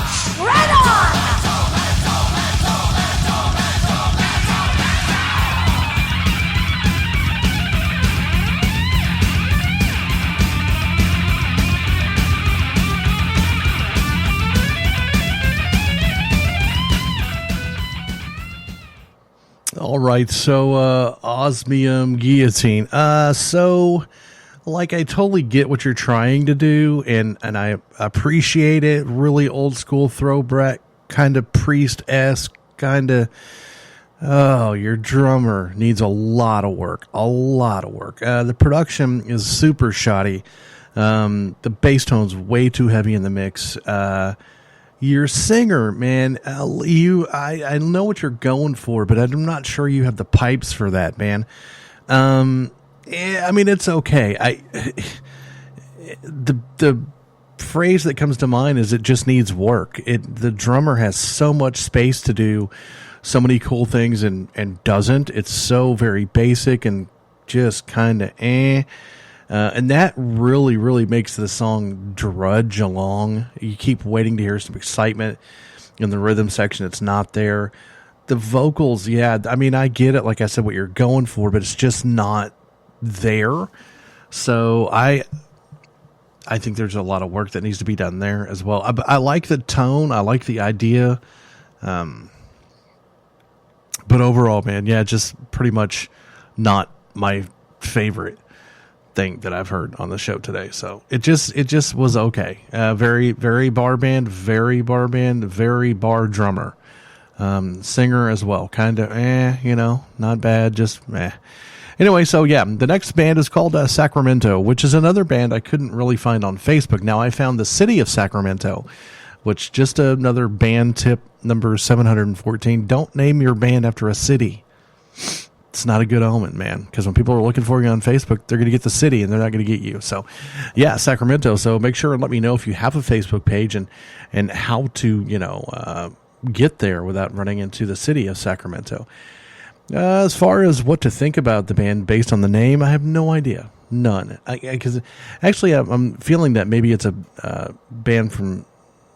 Shred on! All right, so Osmium Guillotine. So, like, I totally get what you're trying to do, and I appreciate it. Really old school throwback, kind of priest-esque, kind of. Oh, your drummer needs a lot of work. A lot of work. The production is super shoddy. The bass tone's way too heavy in the mix. Your singer, man, I know what you're going for, but I'm not sure you have the pipes for that, man. I mean, it's okay. The phrase that comes to mind is it just needs work. The drummer has so much space to do so many cool things and doesn't. It's so very basic and just kind of and that really, really makes the song drudge along. You keep waiting to hear some excitement in the rhythm section. It's not there. The vocals, yeah, I mean, I get it, like I said, what you're going for, but it's just not there. So I think there's a lot of work that needs to be done there as well. I like the tone. I like the idea. But overall, man, yeah, just pretty much not my favorite thing that I've heard on the show today. So it just was okay. Very, very bar band, very bar drummer. Singer as well. Kind of, not bad, just Anyway, so yeah, the next band is called Sacramento, which is another band I couldn't really find on Facebook. Now I found the city of Sacramento, which just another band tip number 714. Don't name your band after a city. It's not a good omen, man, because when people are looking for you on Facebook, they're going to get the city and they're not going to get you. So, yeah, Sacramento. So make sure and let me know if you have a Facebook page and how to, get there without running into the city of Sacramento. As far as what to think about the band based on the name, I have no idea. None. Because actually, I'm feeling that maybe it's a band from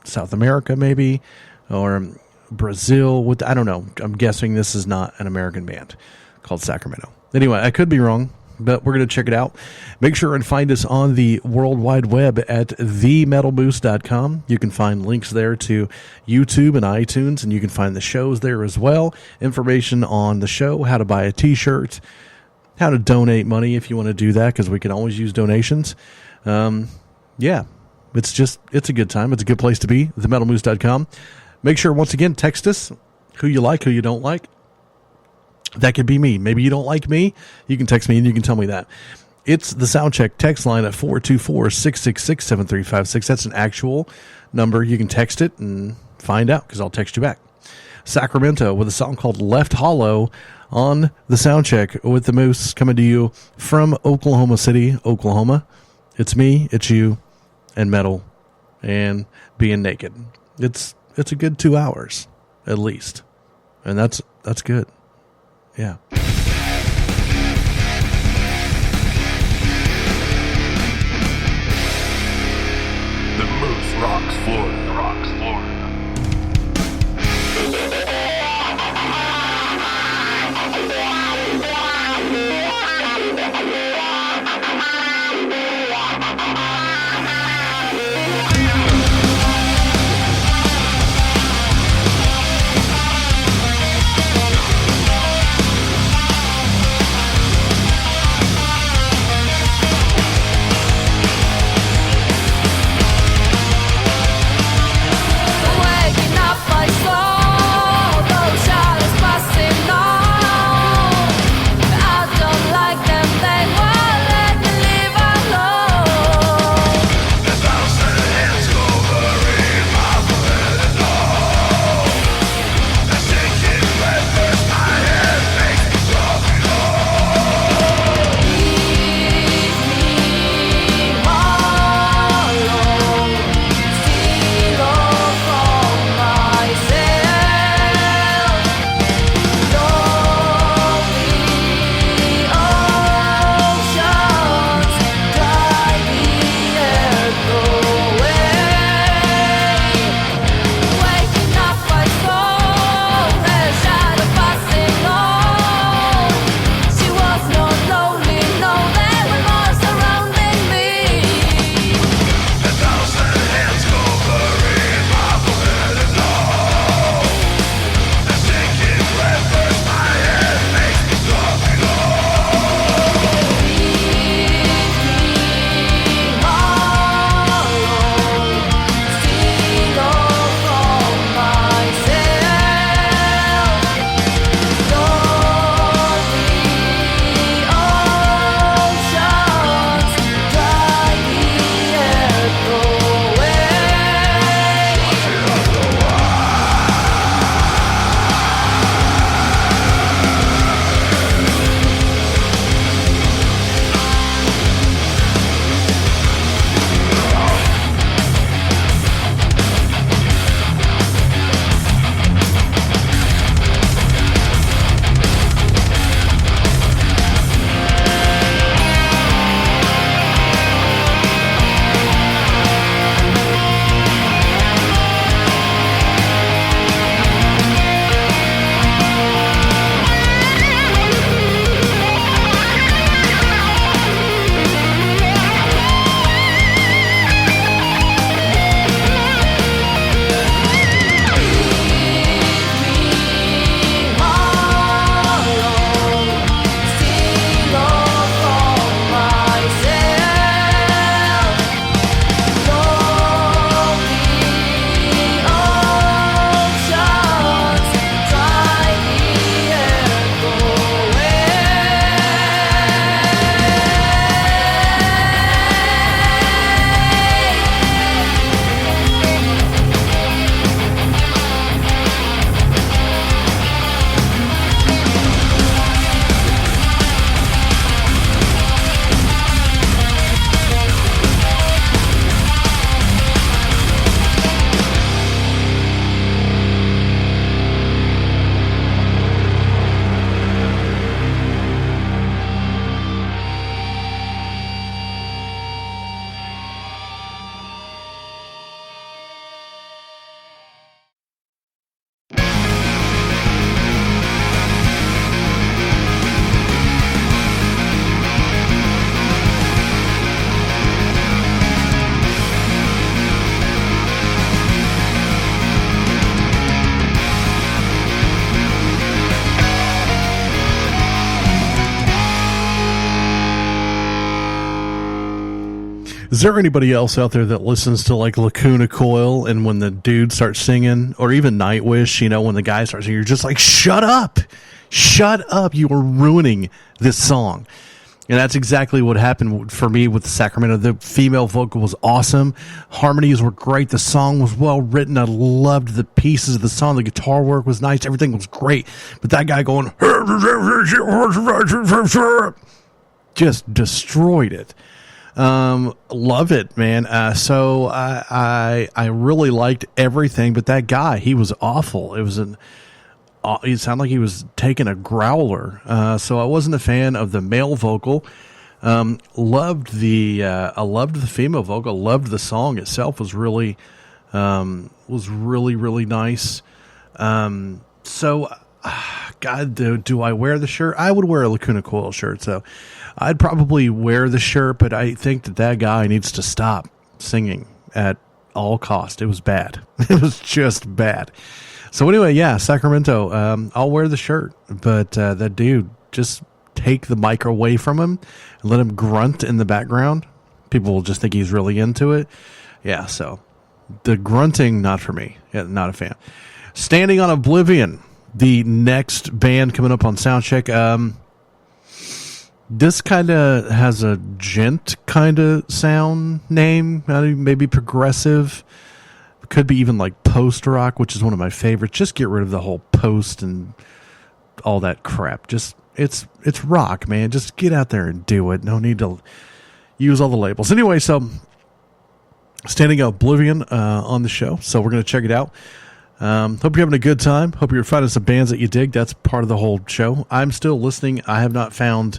South America, maybe, or Brazil. I don't know. I'm guessing this is not an American band called Sacramento. Anyway, I could be wrong, but we're going to check it out. Make sure and find us on the World Wide Web at themetalmoose.com. You can find links there to YouTube and iTunes, and you can find the shows there as well. Information on the show, how to buy a t-shirt, how to donate money if you want to do that, because we can always use donations. Yeah, it's a good time. It's a good place to be, themetalmoose.com. Make sure, once again, text us who you like, who you don't like. That could be me. Maybe you don't like me. You can text me and you can tell me that. It's the SOUNDCHECK text line at 424-666-7356. That's an actual number. You can text it and find out, because I'll text you back. Sacramento with a song called Left Hollow on the SOUNDCHECK with the Moose, coming to you from Oklahoma City, Oklahoma. It's me, it's you, and metal, and being naked. It's a good 2 hours, at least. And that's good. Yeah. The Moose rocks Florida. Is there anybody else out there that listens to like Lacuna Coil, and when the dude starts singing, or even Nightwish, when the guy starts singing, you're just like, shut up, you are ruining this song. And that's exactly what happened for me with Sacramento. The female vocal was awesome. Harmonies were great. The song was well written. I loved the pieces of the song. The guitar work was nice. Everything was great. But that guy going, just destroyed it. Love it, man. So I really liked everything, but that guy, he was awful. It sounded like he was taking a growler. So I wasn't a fan of the male vocal. I loved the female vocal. Loved the song itself. Was really really nice. So, God, do I wear the shirt? I would wear a Lacuna Coil shirt. So I'd probably wear the shirt, but I think that guy needs to stop singing at all cost. It was bad. It was just bad. So anyway, yeah, Sacramento, I'll wear the shirt, but that dude, just take the mic away from him and let him grunt in the background. People will just think he's really into it. Yeah, so the grunting, not for me. Yeah, not a fan. Standing on Oblivion, the next band coming up on SOUNDCHECK. This kind of has a gent kind of sound name, maybe progressive. Could be even like post rock, which is one of my favorites. Just get rid of the whole post and all that crap. Just it's rock, man. Just get out there and do it. No need to use all the labels. Anyway, so Standing Oblivion on the show. So we're going to check it out. Hope you're having a good time. Hope you're finding some bands that you dig. That's part of the whole show. I'm still listening. I have not found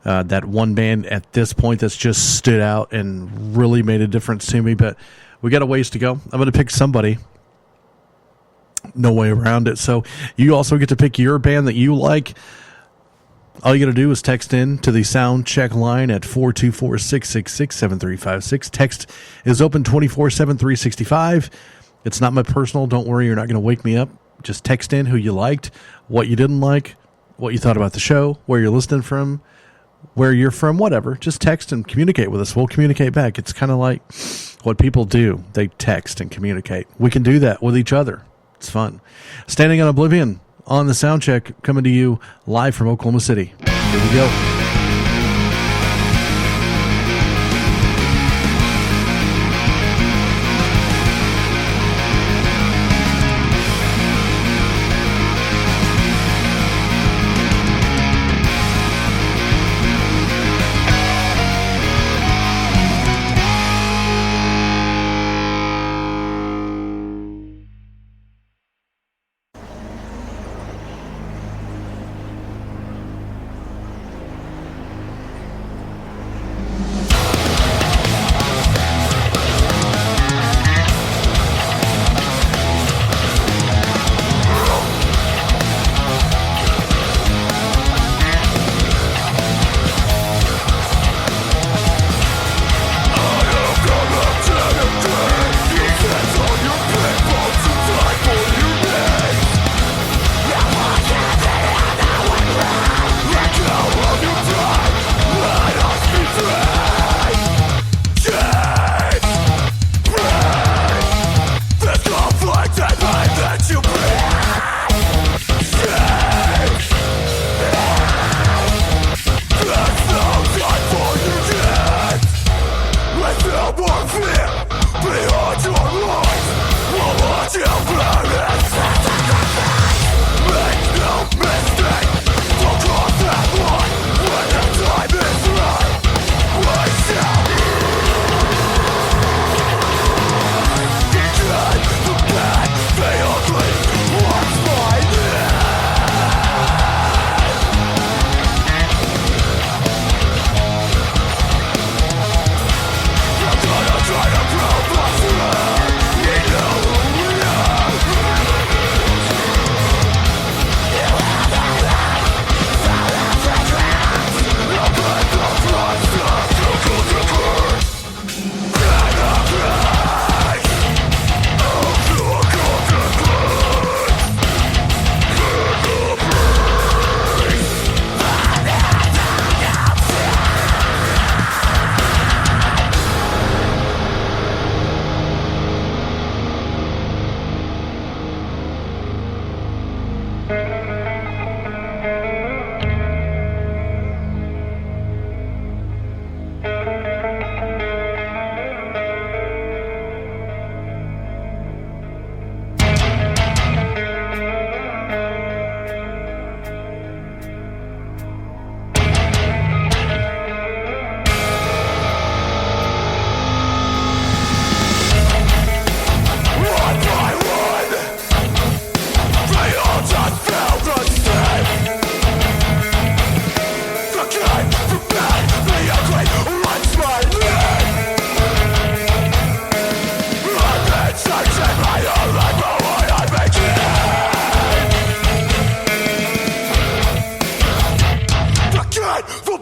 that one band at this point that's just stood out and really made a difference to me, but we got a ways to go. I'm going to pick somebody. No way around it. So you also get to pick your band that you like. All you got to do is text in to the SOUNDCHECK line at 424-666-7356. Text is open 24/7, 365. It's not my personal. Don't worry, you're not going to wake me up. Just text in who you liked, what you didn't like, what you thought about the show, where you're listening from, where you're from, whatever. Just text and communicate with us. We'll communicate back. It's kind of like what people do. They text and communicate. We can do that with each other. It's fun. Standing on Oblivion on the SOUNDCHECK, coming to you live from Oklahoma City. Here we go.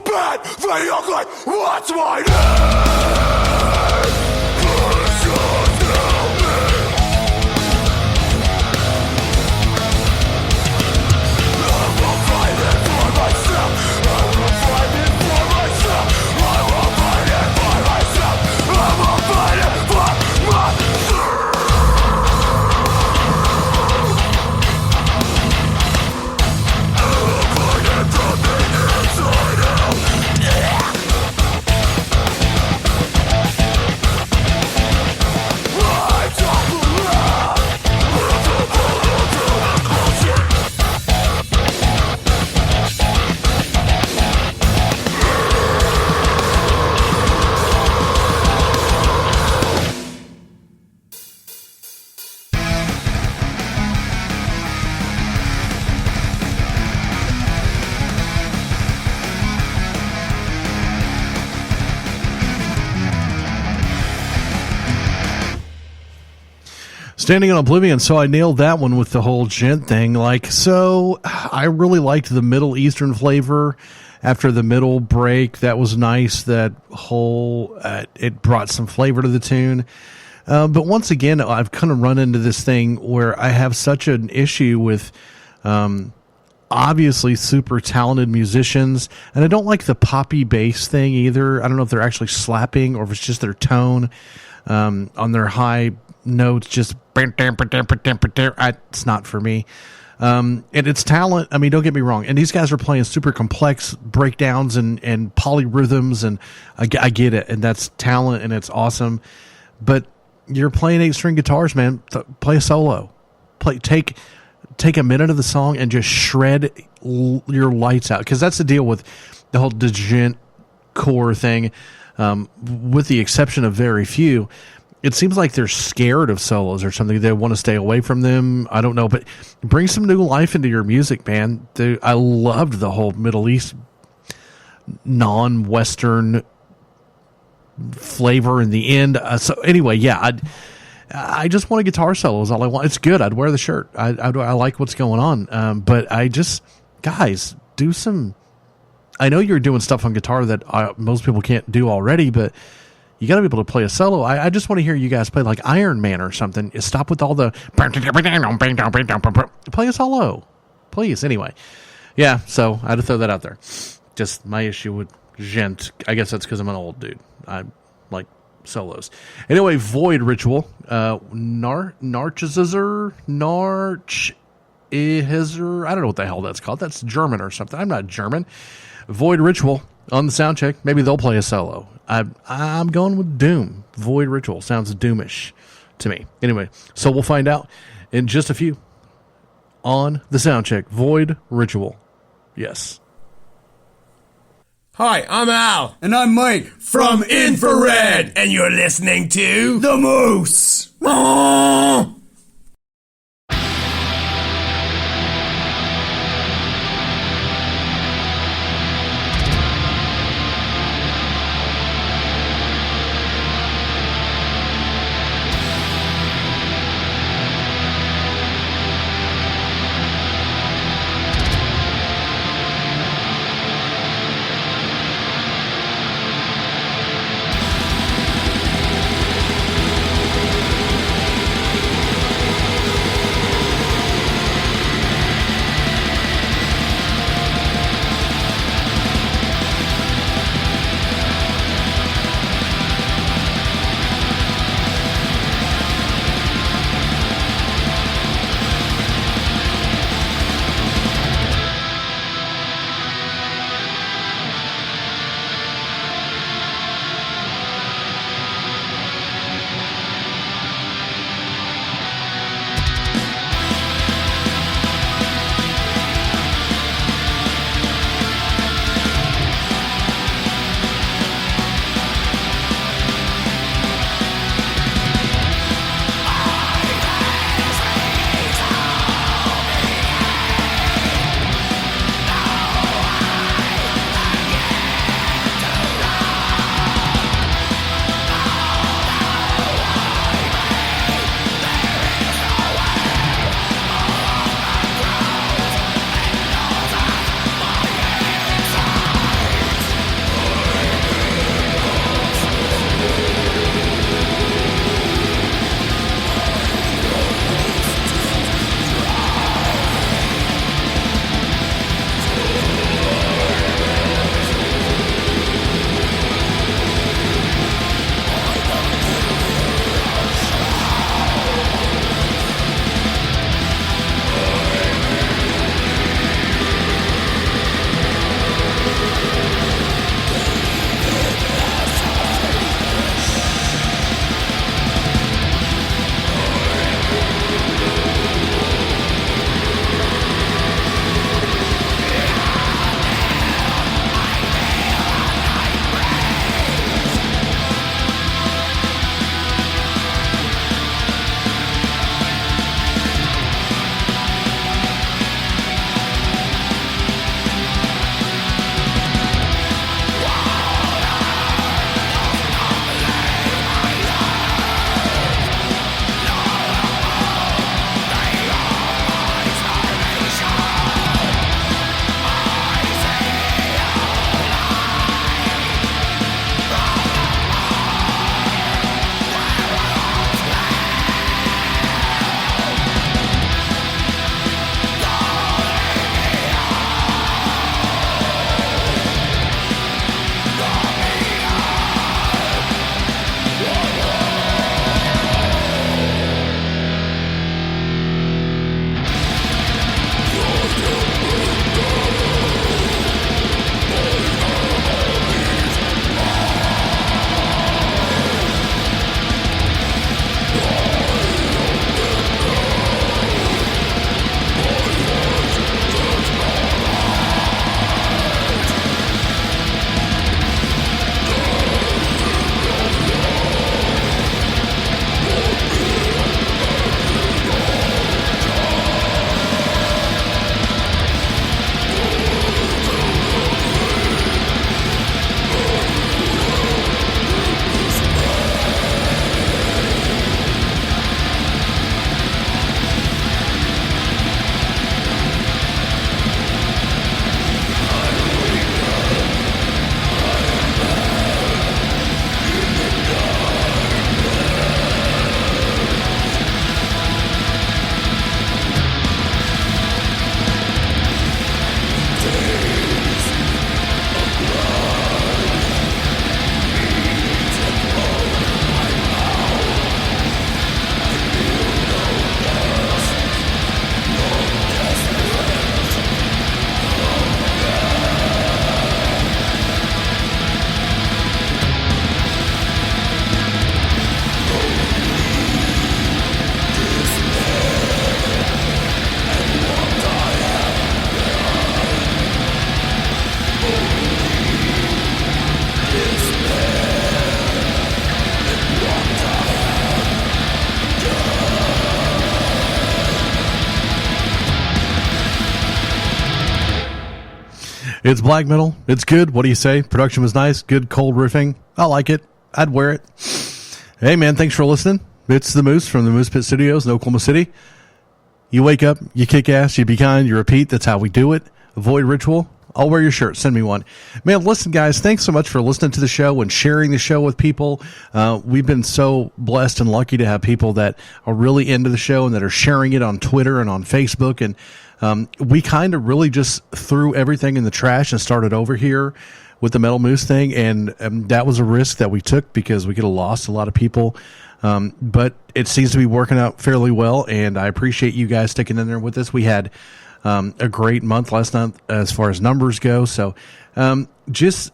bad, they ugly. What's my name? Please just tell me. I will fight it for myself. I will fight it for myself. I will fight it for myself. I will fight it for myself. Standing on Oblivion, so I nailed that one with the whole gent thing. So I really liked the Middle Eastern flavor after the middle break. That was nice. That whole, it brought some flavor to the tune. But once again, I've kind of run into this thing where I have such an issue with, obviously super talented musicians, and I don't like the poppy bass thing either. I don't know if they're actually slapping or if it's just their tone, on their high notes, just it's not for me. And it's talent. I mean, don't get me wrong. And these guys are playing super complex breakdowns and polyrhythms, and I get it. And that's talent, and it's awesome. But you're playing 8-string guitars, man. Play a solo. Take a minute of the song and just shred your lights out. Because that's the deal with the whole djent core thing. With the exception of very few, it seems like they're scared of solos or something. They want to stay away from them. I don't know, but bring some new life into your music, man. I loved the whole Middle East non-Western flavor in the end. So anyway, yeah, I just want a guitar solo is all I want. It's good. I'd wear the shirt. I like what's going on. But guys, do some. I know you're doing stuff on guitar that most people can't do already, but you got to be able to play a solo. I just want to hear you guys play like Iron Man or something. Stop with all the play a solo, please. Anyway, yeah. So I had to throw that out there. Just my issue with gent. I guess that's because I'm an old dude. I like solos. Anyway, Void Ritual. Narchizer. I don't know what the hell that's called. That's German or something. I'm not German. Void Ritual on the soundcheck. Maybe they'll play a solo. I'm going with Doom. Void Ritual sounds doomish to me. Anyway, so we'll find out in just a few on the soundcheck. Void Ritual. Yes. Hi, I'm Al And I'm Mike. from Infrared, and you're listening to The Moose. It's black metal. It's good. What do you say? Production was nice. Good cold riffing. I like it. I'd wear it. Hey, man, thanks for listening. It's the Moose from the Moose Pit Studios in Oklahoma City. You wake up, you kick ass, you be kind, you repeat. That's how we do it. Avoid ritual. I'll wear your shirt. Send me one. Man, listen, guys, thanks so much for listening to the show and sharing the show with people. We've been so blessed and lucky to have people that are really into the show and that are sharing it on Twitter and on Facebook. And we kind of really just threw everything in the trash and started over here with the Metal Moose thing. And that was a risk that we took because we could have lost a lot of people. But it seems to be working out fairly well. And I appreciate you guys sticking in there with us. We had a great month last month as far as numbers go. So just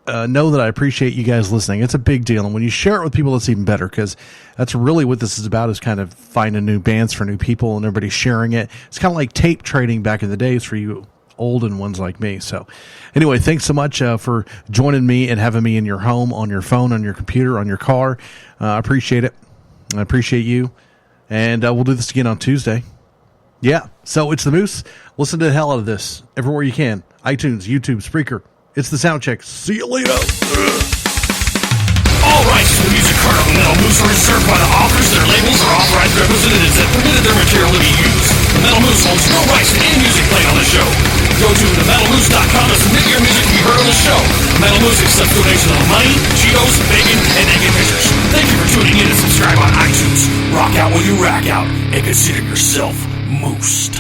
know that I appreciate you guys listening. It's a big deal. And when you share it with people, it's even better because that's really what this is about, is kind of finding new bands for new people and everybody sharing it. It's kind of like tape trading back in the days for you olden ones like me. So anyway, thanks so much for joining me and having me in your home, on your phone, on your computer, on your car. I appreciate it. I appreciate you. And we'll do this again on Tuesday. Yeah, so it's the Moose. Listen to the hell out of this everywhere you can. iTunes, YouTube, Spreaker. It's the Soundcheck. See you later. All rights to the music heard on the Metal Moose are reserved by the authors, their labels, or authorized representatives that permitted their material to be used. The Metal Moose holds no rights to any music played on the show. Go to themetalmoose.com to submit your music to be heard on the show. Metal Moose accepts donations of money, Cheetos, bacon, and naked pictures. Thank you for tuning in and subscribe on iTunes. Rock out while you rack out, and consider yourself moosed.